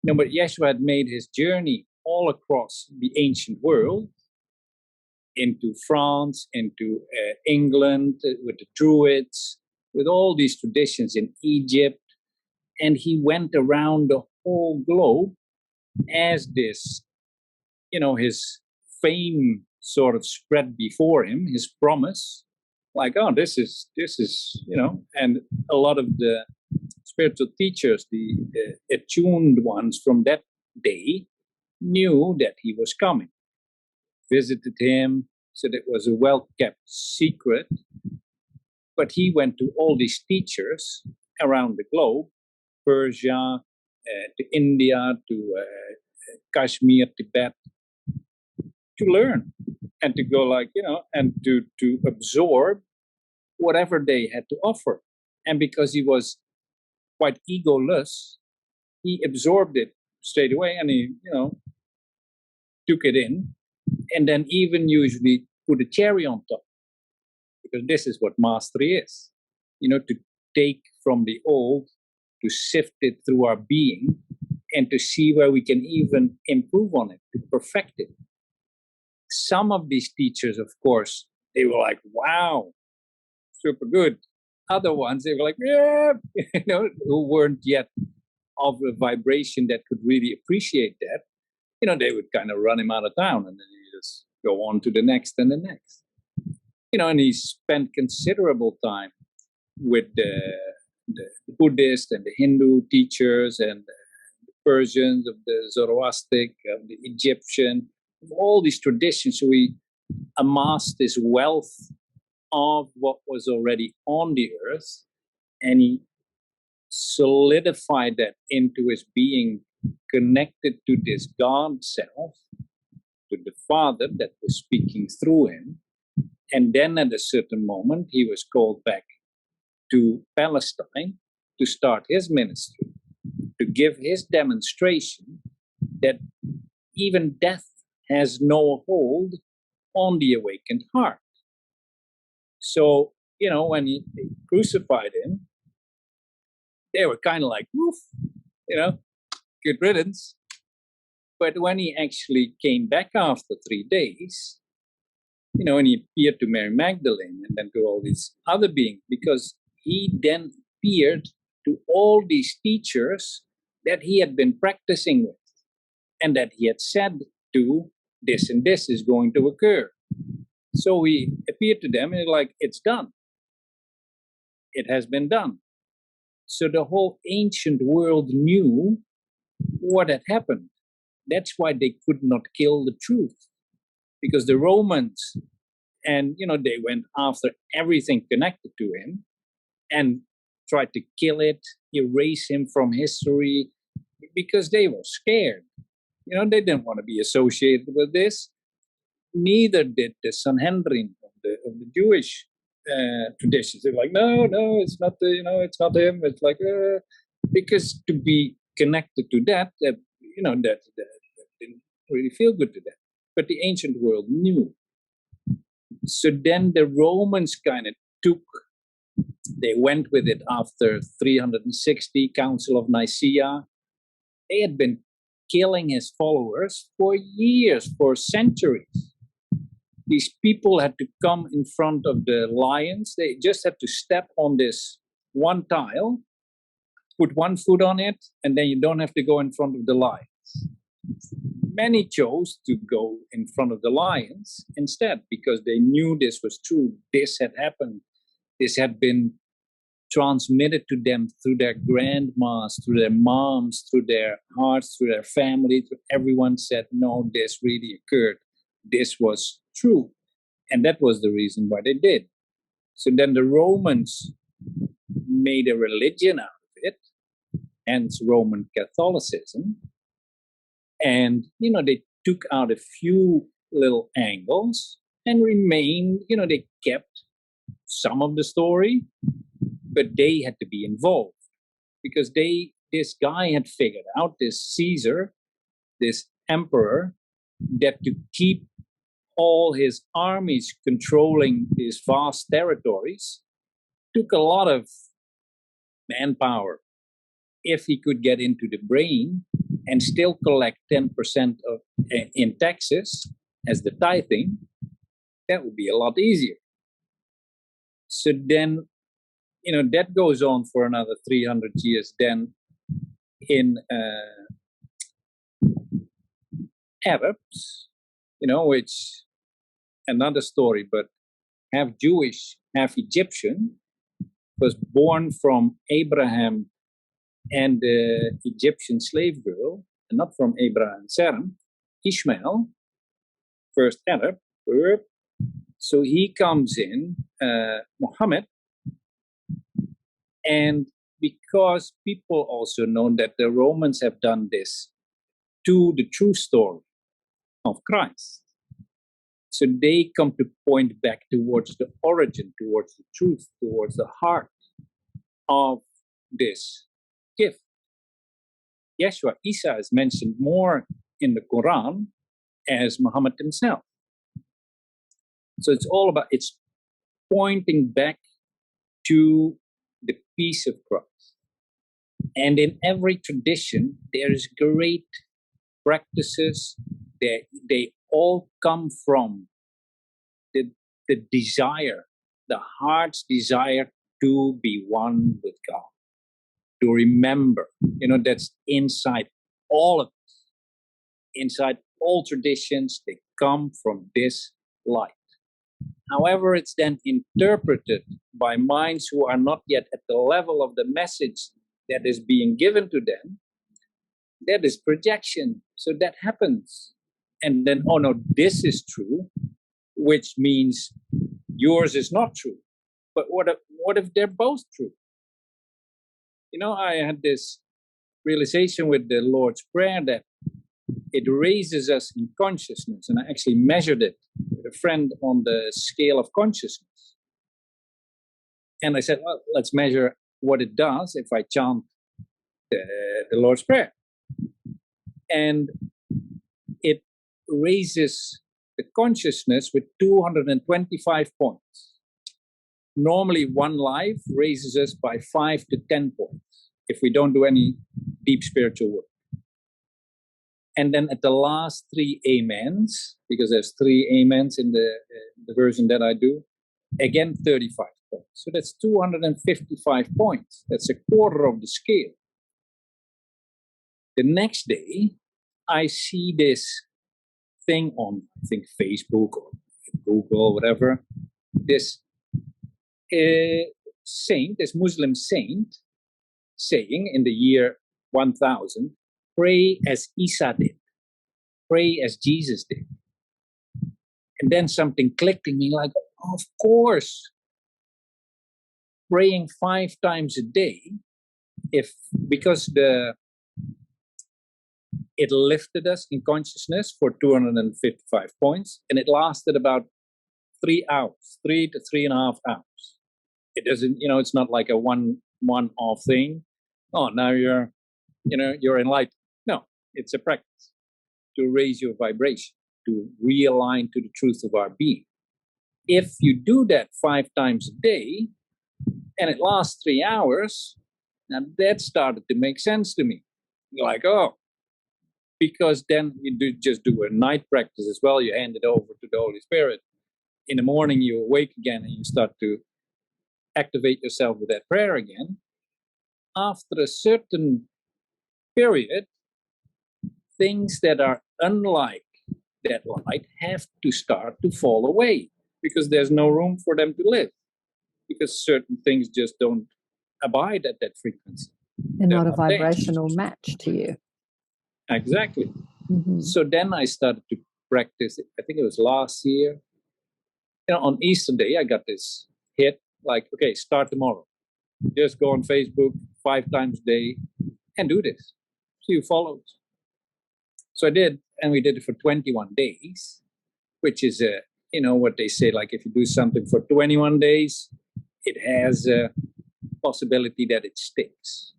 But Yeshua had made his journey all across the ancient world, into France, into England, with the Druids, with all these traditions in Egypt. And he went around the whole globe as this, his fame sort of spread before him, his promise, like, oh, this is, and a lot of the spiritual teachers, the attuned ones from that day, knew that he was coming, visited him, so that was a well-kept secret. But he went to all these teachers around the globe, Persia, to India, to Kashmir, Tibet, to learn and to go and to absorb whatever they had to offer. And because he was quite egoless, he absorbed it straight away and he, took it in, and then even usually put a cherry on top, because this is what mastery is, to take from the old, to sift it through our being, and to see where we can even improve on it, to perfect it. Some of these teachers, of course, they were like, wow, super good. Other ones, they were like, yeah, who weren't yet of a vibration that could really appreciate that. They would kind of run him out of town, and then he just go on to the next and the next. And he spent considerable time with the Buddhist and the Hindu teachers and the Persians, of the Zoroastric, of the Egyptian, of all these traditions. So he amassed this wealth of what was already on the earth, and he solidified that into his being, connected to this God self, to the Father that was speaking through him. And then at a certain moment, he was called back to Palestine to start his ministry, to give his demonstration that even death has no hold on the awakened heart. So, when they crucified him, they were kind of like, woof, good riddance. But when he actually came back after 3 days, and he appeared to Mary Magdalene and then to all these other beings, because he then appeared to all these teachers that he had been practicing with, and that he had said to, this and this is going to occur. So he appeared to them and like, it's done. It has been done. So the whole ancient world knew what had happened. That's why they could not kill the truth, because the Romans, and they went after everything connected to him and tried to kill it, erase him from history, because they were scared. They didn't want to be associated with this. Neither did the Sanhedrin of the Jewish traditions. They're like, no, it's not it's not him. It's like because to be connected to that didn't really feel good to them. But the ancient world knew. So then the Romans kind of they went with it after 360 Council of Nicaea. They had been killing his followers for years, for centuries. These people had to come in front of the lions. They just had to step on this one tile, put one foot on it, and then you don't have to go in front of the lions. Many chose to go in front of the lions instead because they knew this was true. This had happened. This had been transmitted to them through their grandmas, through their moms, through their hearts, through their family. Everyone said, no, this really occurred. This was true. And that was the reason why they did. So then the Romans made a religion out of it, hence Roman Catholicism. And, they took out a few little angles and remained, they kept some of the story, but they had to be involved because this guy had figured out, this Caesar, this emperor, that to keep all his armies controlling these vast territories took a lot of manpower. If he could get into the brain and still collect 10% of in taxes as the tithing, that would be a lot easier. So then, that goes on for another 300 years. Then in Arabs, which another story, but half Jewish, half Egyptian, was born from Abraham and the Egyptian slave girl, and not from Abraham and Sarah, Ishmael, first Arab. So he comes in, Muhammad, and because people also know that the Romans have done this to the true story of Christ. So they come to point back towards the origin, towards the truth, towards the heart of this gift. Yeshua, Isa is mentioned more in the Quran as Muhammad himself. So it's pointing back to the peace of Christ. And in every tradition, there is great practices. They all come from the desire, the heart's desire to be one with God, to remember. That's inside all of us, inside all traditions. They come from this light. However, it's then interpreted by minds who are not yet at the level of the message that is being given to them. That is projection. So that happens. And then, oh no, this is true, which means yours is not true. But what if they're both true? I had this realization with the Lord's Prayer that it raises us in consciousness. And I actually measured it with a friend on the scale of consciousness. And I said, well, let's measure what it does if I chant the Lord's Prayer. And it raises the consciousness with 225 points. Normally, one life raises us by 5 to 10 points if we don't do any deep spiritual work. And then at the last 3 amens, because there's 3 amens in the version that I do, again 35 points. So that's 255 points. That's a quarter of the scale. The next day, I see this thing on, I think, Facebook or Google or whatever, this saint, this Muslim saint, saying in the year 1000, pray as Isa did, pray as Jesus did. And then something clicked in me like, of course, praying 5 times a day, because it lifted us in consciousness for 255 points, and it lasted about 3 hours, 3 to 3.5 hours. It doesn't, it's not like a one-off thing. Oh, now you're enlightened. No, it's a practice to raise your vibration, to realign to the truth of our being. If you do that 5 times a day, and it lasts 3 hours, now that started to make sense to me. Like, oh, because then you just do a night practice as well. You hand it over to the Holy Spirit. In the morning, you awake again and you start to activate yourself with that prayer again, after a certain period, things that are unlike that light have to start to fall away, because there's no room for them to live, because certain things just don't abide at that frequency. They're not a vibrational match to you. Exactly. Mm-hmm. So then I started to practice, I think it was last year. On Easter Day, I got this hit, like, okay, start tomorrow. Just go on Facebook 5 times a day and do this. See who follows. So I did, and we did it for 21 days, which is, what they say, like if you do something for 21 days, it has a possibility that it sticks.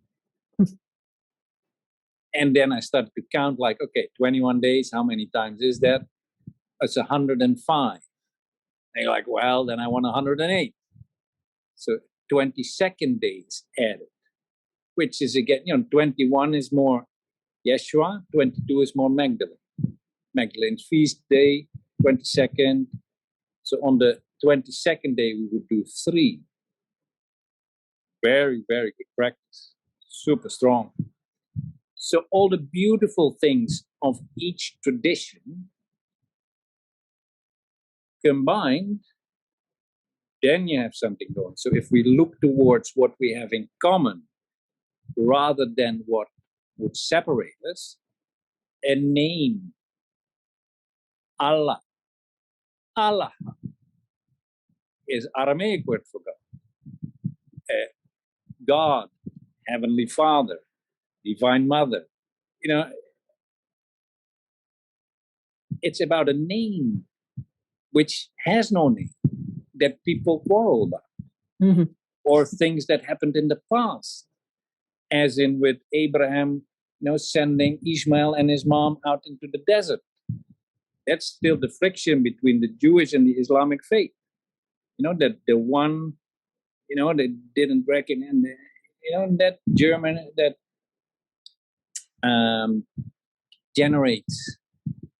And then I started to count, like, okay, 21 days, how many times is that? It's 105. And you're like, well, then I want 108. So 22nd days added, which is again, 21 is more Yeshua, 22 is more Magdalene. Magdalene's feast day, 22nd. So on the 22nd day, we would do 3. Very, very good practice. Super strong. So all the beautiful things of each tradition combined, then you have something going. So if we look towards what we have in common rather than what would separate us, a name, Allah. Allah is Aramaic word for God. God, Heavenly Father, Divine Mother. It's about a name which has no name, that people quarrel about. Mm-hmm. Or things that happened in the past, as in with Abraham, sending Ishmael and his mom out into the desert. That's still the friction between the Jewish and the Islamic faith. That the one, they didn't recognize, that German, that generates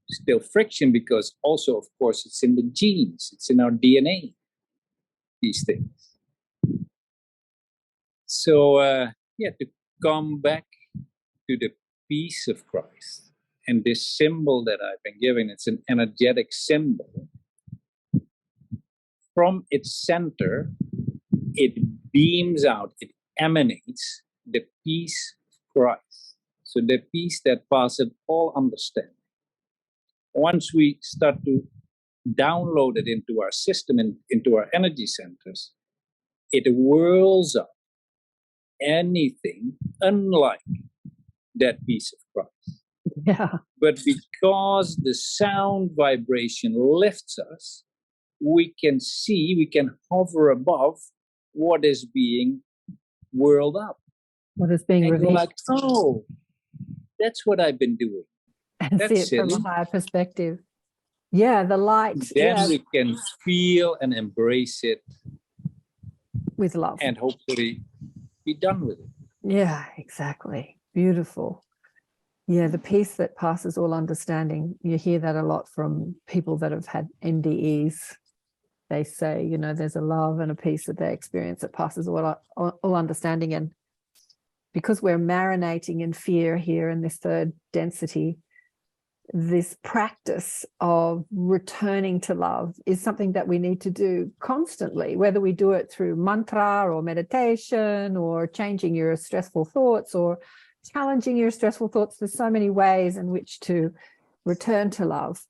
still friction, because also, of course, it's in the genes, it's in our DNA, these things. So, to come back to the peace of Christ, and this symbol that I've been given, it's an energetic symbol. From its center, it beams out, it emanates the peace of Christ. So the peace that passeth all understanding. Once we start to download it into our system and into our energy centers, it whirls up anything unlike that peace of Christ. Yeah. But because the sound vibration lifts us, we can see, we can hover above what is being whirled up. What is being and revealed. You're like, oh, that's what I've been doing. And That's see it from silly. a higher perspective. Yeah, the light. Then we can feel and embrace it with love. And hopefully be done with it. Yeah, exactly. Beautiful. Yeah, the peace that passes all understanding. You hear that a lot from people that have had NDEs. They say, there's a love and a peace that they experience that passes all understanding. And because we're marinating in fear here in this third density, this practice of returning to love is something that we need to do constantly, whether we do it through mantra or meditation or changing your stressful thoughts or challenging your stressful thoughts. There's so many ways in which to return to love,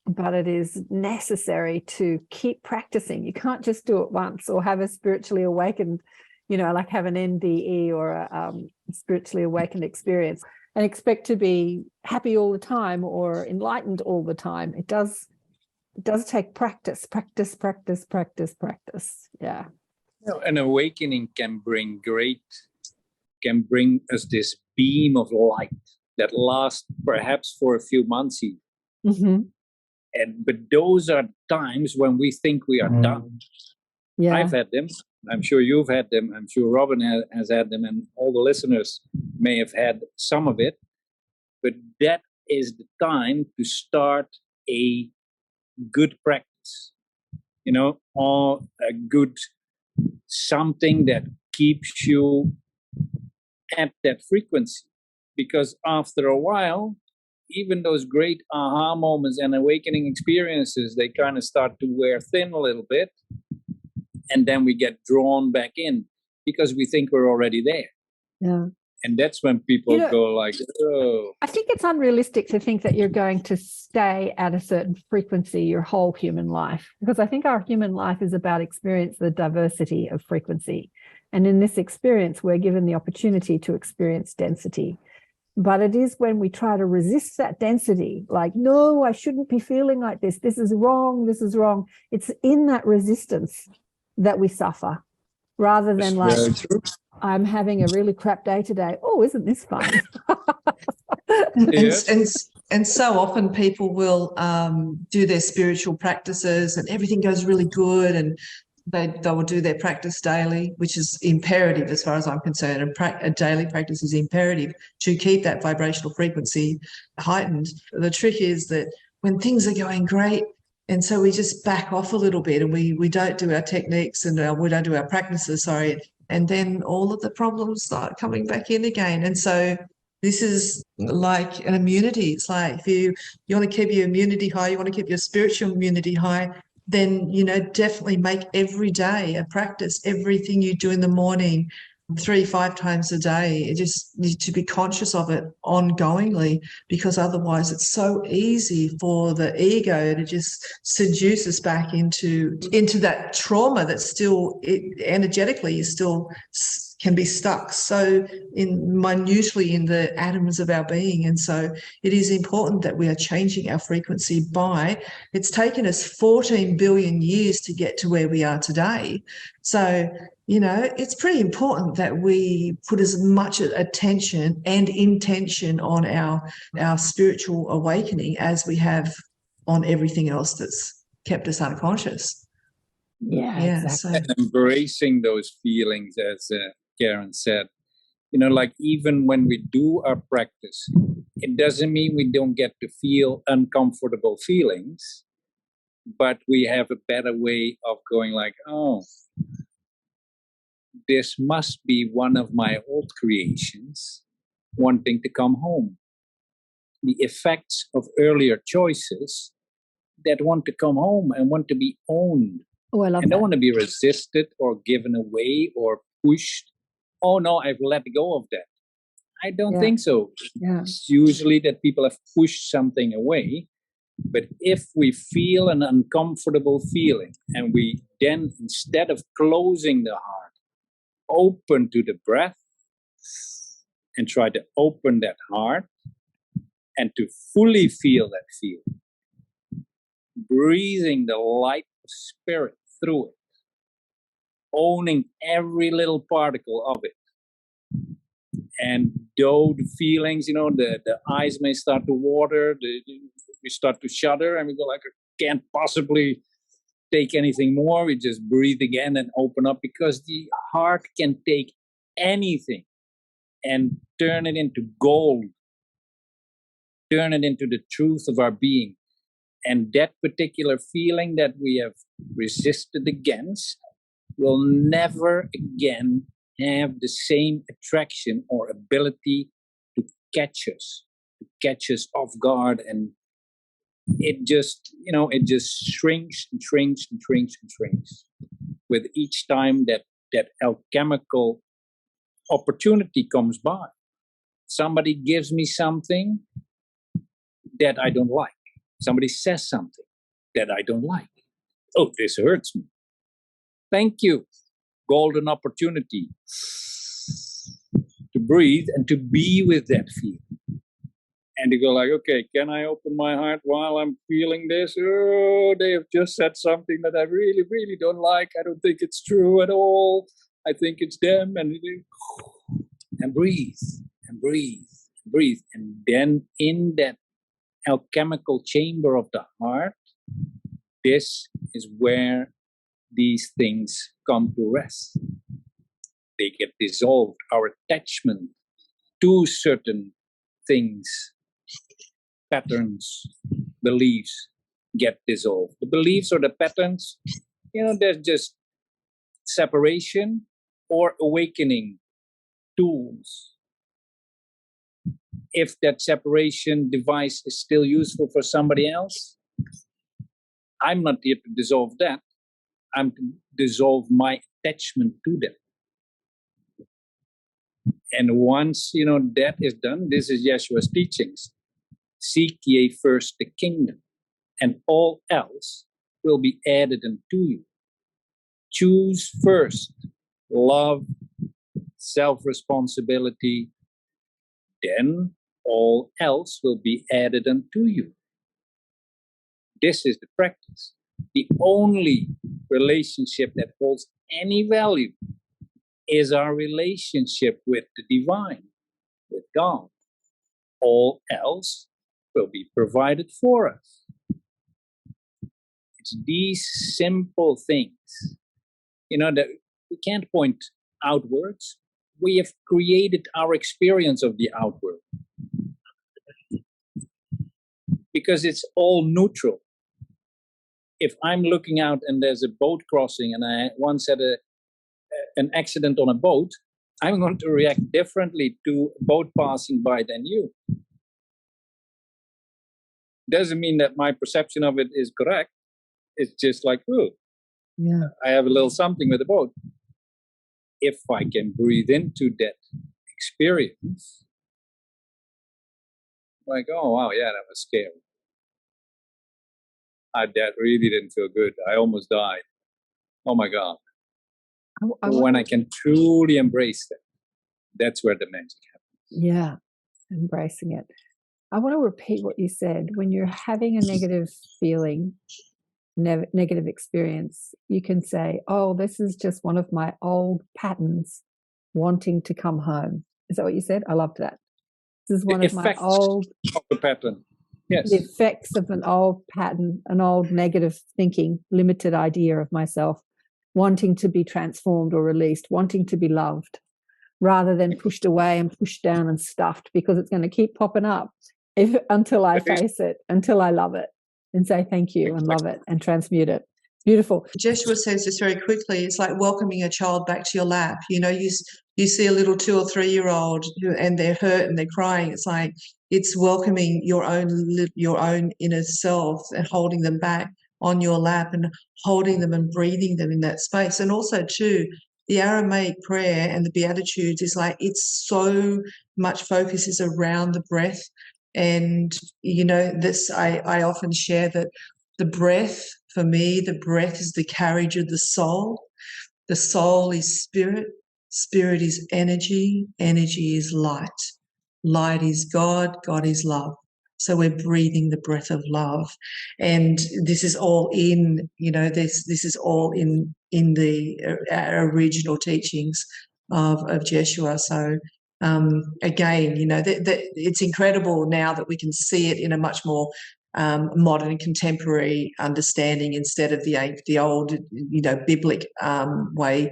but it is necessary to keep practicing. You can't just do it once or have a spiritually awakened, like have an NDE or a spiritually awakened experience and expect to be happy all the time or enlightened all the time. It does take practice. Yeah. An awakening can bring us this beam of light that lasts perhaps for a few months even. Mm-hmm. But those are times when we think we are done. Yeah. I've had them. I'm sure you've had them. I'm sure Robyn has had them, and all the listeners may have had some of it. But that is the time to start a good practice, or a good something that keeps you at that frequency. Because after a while, even those great aha moments and awakening experiences, they kind of start to wear thin a little bit. And then we get drawn back in because we think we're already there. Yeah. And that's when people go like, oh. I think it's unrealistic to think that you're going to stay at a certain frequency your whole human life, because I think our human life is about experience the diversity of frequency. And in this experience, we're given the opportunity to experience density. But it is when we try to resist that density, like, no, I shouldn't be feeling like this. This is wrong. This is wrong. It's in that resistance that we suffer, rather than like, I'm having a really crap day today. Oh, isn't this fun? And so often people will do their spiritual practices and everything goes really good, and they will do their practice daily, which is imperative as far as I'm concerned. And a daily practice is imperative to keep that vibrational frequency heightened. The trick is that when things are going great, and so we just back off a little bit and we don't do our techniques and we don't do our practices, and then all of the problems start coming back in again. And so this is like an immunity. It's like if you want to keep your immunity high, you want to keep your spiritual immunity high, then, definitely make every day a practice. Everything you do in the morning, 3-5 times a day, you just need to be conscious of it ongoingly, because otherwise it's so easy for the ego to just seduce us back into that trauma that's still energetically still can be stuck so minutely in the atoms of our being. And so it is important that we are changing our frequency it's taken us 14 billion years to get to where we are today. So, it's pretty important that we put as much attention and intention on our spiritual awakening as we have on everything else that's kept us unconscious. Yeah, exactly. And embracing those feelings, as Karen said, like even when we do our practice, it doesn't mean we don't get to feel uncomfortable feelings, but we have a better way of going like, oh, this must be one of my old creations wanting to come home. The effects of earlier choices that want to come home and want to be owned. Oh, I love and that. Don't want to be resisted or given away or pushed. Oh no, I've let go of that. I don't think so. Yeah. It's usually that people have pushed something away. But if we feel an uncomfortable feeling and we then, instead of closing the heart, open to the breath and try to open that heart and to fully feel that feeling, breathing the light of spirit through it, owning every little particle of it. And though the feelings, the eyes may start to water, we start to shudder and we go like, I can't possibly take anything more. We just breathe again and open up, because the heart can take anything and turn it into gold, turn it into the truth of our being. And that particular feeling that we have resisted against will never again have the same attraction or ability to catch us off guard. And it just, it just shrinks and shrinks and shrinks and shrinks with each time that alchemical opportunity comes by. Somebody gives me something that I don't like. Somebody says something that I don't like. Oh, this hurts me. Thank you. Golden opportunity to breathe and to be with that feeling. And to go like, okay, can I open my heart while I'm feeling this? Oh, they have just said something that I really, really don't like. I don't think it's true at all. I think it's them. And breathe, and breathe, and breathe. And then in that alchemical chamber of the heart, this is where these things come to rest. They get dissolved. Our attachment to certain things, patterns, beliefs get dissolved. The beliefs or the patterns, they're just separation or awakening tools. If that separation device is still useful for somebody else, I'm not here to dissolve that. I'm to dissolve my attachment to them. And once, that is done, this is Yeshua's teachings. Seek ye first the kingdom, and all else will be added unto you. Choose first love, self-responsibility, then all else will be added unto you. This is the practice. The only relationship that holds any value is our relationship with the divine, with God. All else will be provided for us. It's these simple things, that we can't point outwards. We have created our experience of the outward because it's all neutral. If I'm looking out and there's a boat crossing and I once had an accident on a boat, I'm going to react differently to a boat passing by than you. Doesn't mean that my perception of it is correct. It's just like, oh, yeah, I have a little something with the boat. If I can breathe into that experience, like, oh, wow, yeah, that was scary. That really didn't feel good. I almost died. Oh, my God. When I can truly embrace that, that's where the magic happens. Yeah, embracing it. I want to repeat what you said. When you're having a negative feeling, negative experience, you can say, oh, this is just one of my old patterns wanting to come home. Is that what you said? I loved that. This is one of my old pattern. Yes. The effects of an old pattern, an old negative thinking, limited idea of myself, wanting to be transformed or released, wanting to be loved, rather than pushed away and pushed down and stuffed, because it's going to keep popping up until I face it, until I love it and say thank you and love it and transmute it. Beautiful. Yeshua says this very quickly. It's like welcoming a child back to your lap. You see a little 2 or 3-year-old and they're hurt and they're crying. It's like it's welcoming your own inner self and holding them back on your lap and holding them and breathing them in that space. And also too, the Aramaic prayer and the Beatitudes is like it's so much focus is around the breath. And this I often share that the breath, for me, the breath is the carriage of the soul. The soul is spirit. Spirit is energy. Energy is light. Light is God. God is love. So we're breathing the breath of love. And this is all in, this is all in the original teachings of Jeshua. So again, it's incredible now that we can see it in a much more modern, contemporary understanding instead of the old, biblic way.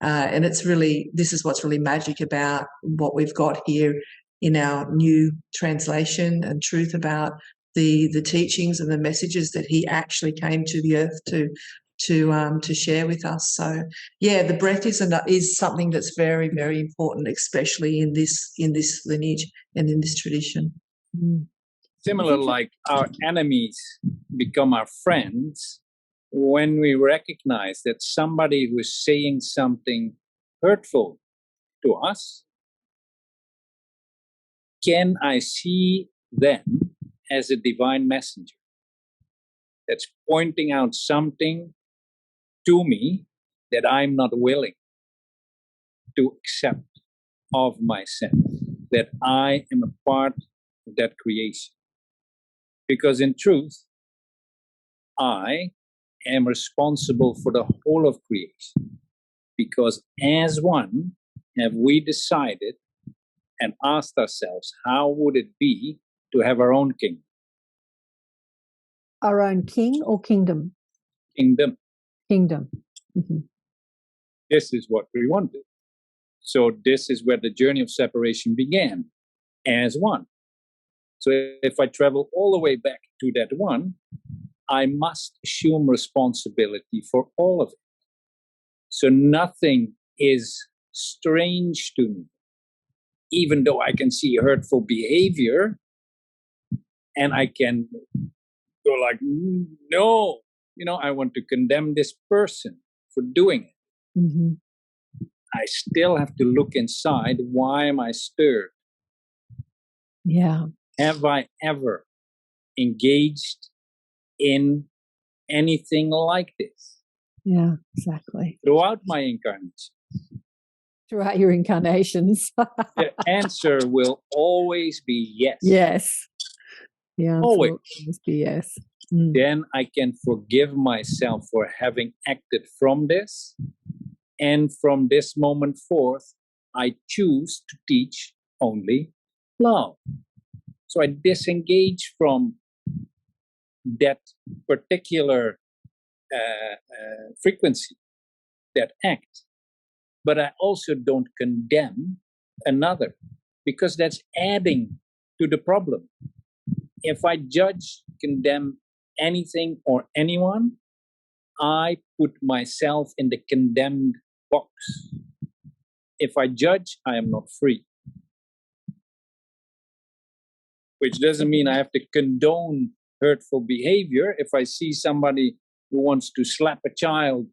And it's really, this is what's really magic about what we've got here in our new translation and truth about the teachings and the messages that he actually came to the earth to share with us. So yeah, the breath is something that's very, very important, especially in this lineage and in this tradition. Similar, like our enemies become our friends when we recognize that somebody who is saying something hurtful to us, can I see them as a divine messenger that's pointing out something to me that I'm not willing to accept of myself, that I am a part of that creation. Because in truth, I am responsible for the whole of creation. Because as one, have we decided and asked ourselves, how would it be to have our own kingdom? Our own king or kingdom? Kingdom. Kingdom. Mm-hmm. This is what we wanted. So this is where the journey of separation began, as one. So if I travel all the way back to that one, I must assume responsibility for all of it. So nothing is strange to me, even though I can see hurtful behavior and I can go like, no, I want to condemn this person for doing it. Mm-hmm. I still have to look inside. Why am I stirred? Yeah. Have I ever engaged in anything like this? Yeah, exactly. Throughout my incarnation. Throughout your incarnations. The answer will always be yes. Yes. The answer Always. will always be yes. Mm. Then I can forgive myself for having acted from this. And from this moment forth, I choose to teach only love. So I disengage from that particular frequency, that act. But I also don't condemn another, because that's adding to the problem. If I judge, condemn anything or anyone, I put myself in the condemned box. If I judge, I am not free. Which doesn't mean I have to condone hurtful behavior. If I see somebody who wants to slap a child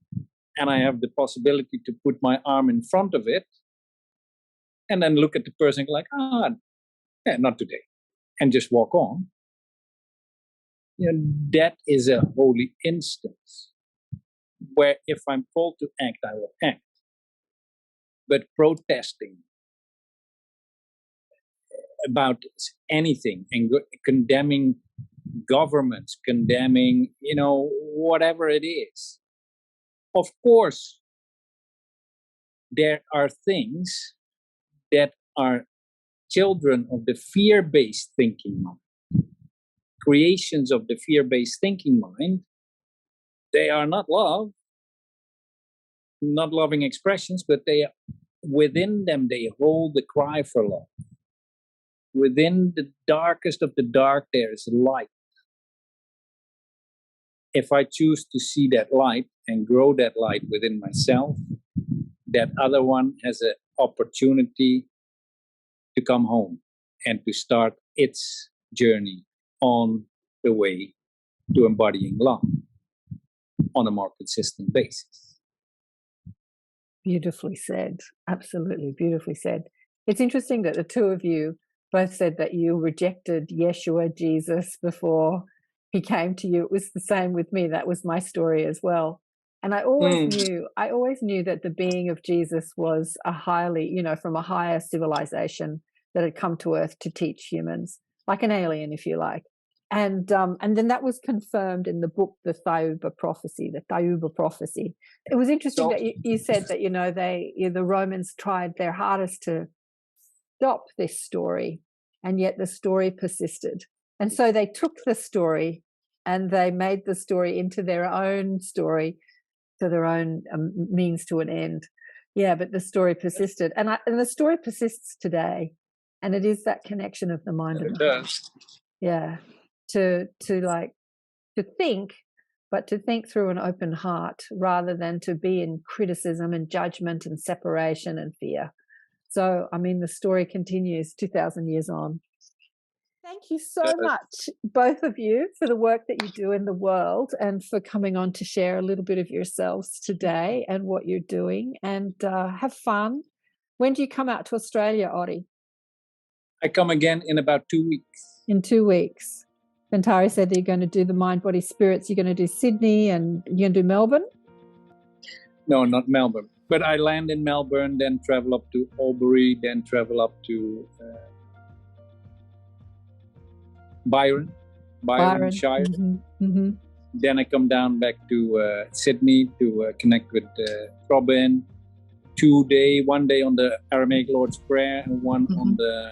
and I have the possibility to put my arm in front of it and then look at the person like, yeah, not today, and just walk on. That is a holy instance where if I'm called to act, I will act. But protesting about anything and condemning governments, condemning, whatever it is. Of course, there are things that are children of the fear-based thinking mind, creations of the fear-based thinking mind. They are not love, not loving expressions, but within them they hold the cry for love. Within the darkest of the dark, there is light. If I choose to see that light and grow that light within myself, that other one has an opportunity to come home and to start its journey on the way to embodying love on a more consistent basis. Beautifully said. Absolutely beautifully said. It's interesting that the two of you both said that you rejected Yeshua, Jesus, before he came to you. It was the same with me. That was my story as well. And I always knew that the being of Jesus was a highly, from a higher civilization that had come to Earth to teach humans, like an alien, if you like. And then that was confirmed in the book, the Thayuba prophecy. It was interesting that you said that, the Romans tried their hardest to stop this story, and yet the story persisted. And so they took the story and they made the story into their own story, to their own means to an end. Yeah, but the story persisted, and the story persists today, and it is that connection of the mind and the heart. Yeah, to think, but to think through an open heart rather than to be in criticism and judgment and separation and fear. So, the story continues 2,000 years on. Thank you so much, both of you, for the work that you do in the world and for coming on to share a little bit of yourselves today and what you're doing, and have fun. When do you come out to Australia, Ori? I come again in about 2 weeks. In 2 weeks. Shantari said that you're going to do the Mind, Body, Spirits. You're going to do Sydney, and you're going to do Melbourne? No, not Melbourne. But I land in Melbourne, then travel up to Albury, then travel up to Byron Shire. Mm-hmm. Mm-hmm. Then I come down back to Sydney to connect with Robyn. 1 day on the Aramaic Lord's Prayer and one on the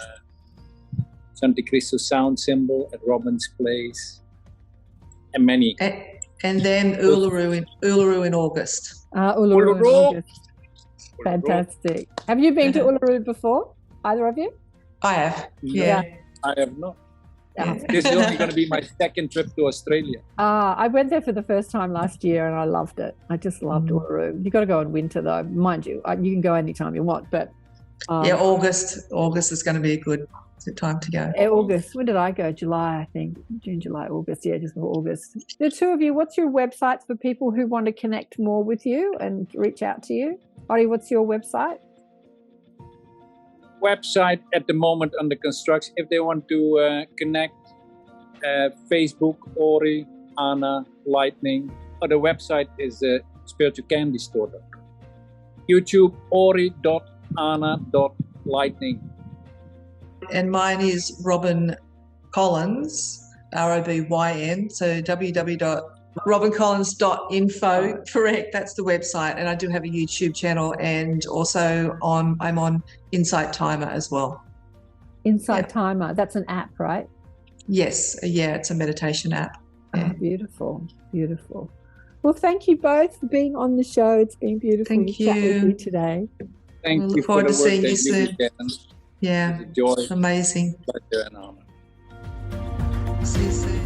Shanti Cristo sound symbol at Robyn's place, and many. And then Uluru in August. Uluru in August. Fantastic. Have you been to Uluru before, either of you? I have. Yeah. I have not. This is only going to be my second trip to Australia. I went there for the first time last year and I loved it. I just loved Uluru. You got to go in winter though, mind you. You can go anytime you want, but August is going to be a good time to go. August. When did I go? July, I think. June, July, August. Yeah, just before August. The two of you, what's your website for people who want to connect more with you and reach out to you? Ori, what's your website? Website at the moment under construction. If they want to connect, Facebook, Oriana Lightning, or the website is spiritualcandystore.com. YouTube, ori.ana.lightning. And mine is Robyn Collins, ROBYN, so www.robyncollins.info. Correct, that's the website. And I do have a YouTube channel, and also I'm on Insight Timer as well. Insight Timer, that's an app, right? Yes, yeah, it's a meditation app. Yeah. Oh, beautiful, beautiful. Well, thank you both for being on the show. It's been beautiful to chat with you today. Thank you. Look forward to seeing you soon. Yeah, amazing. Pleasure and honor. See you soon.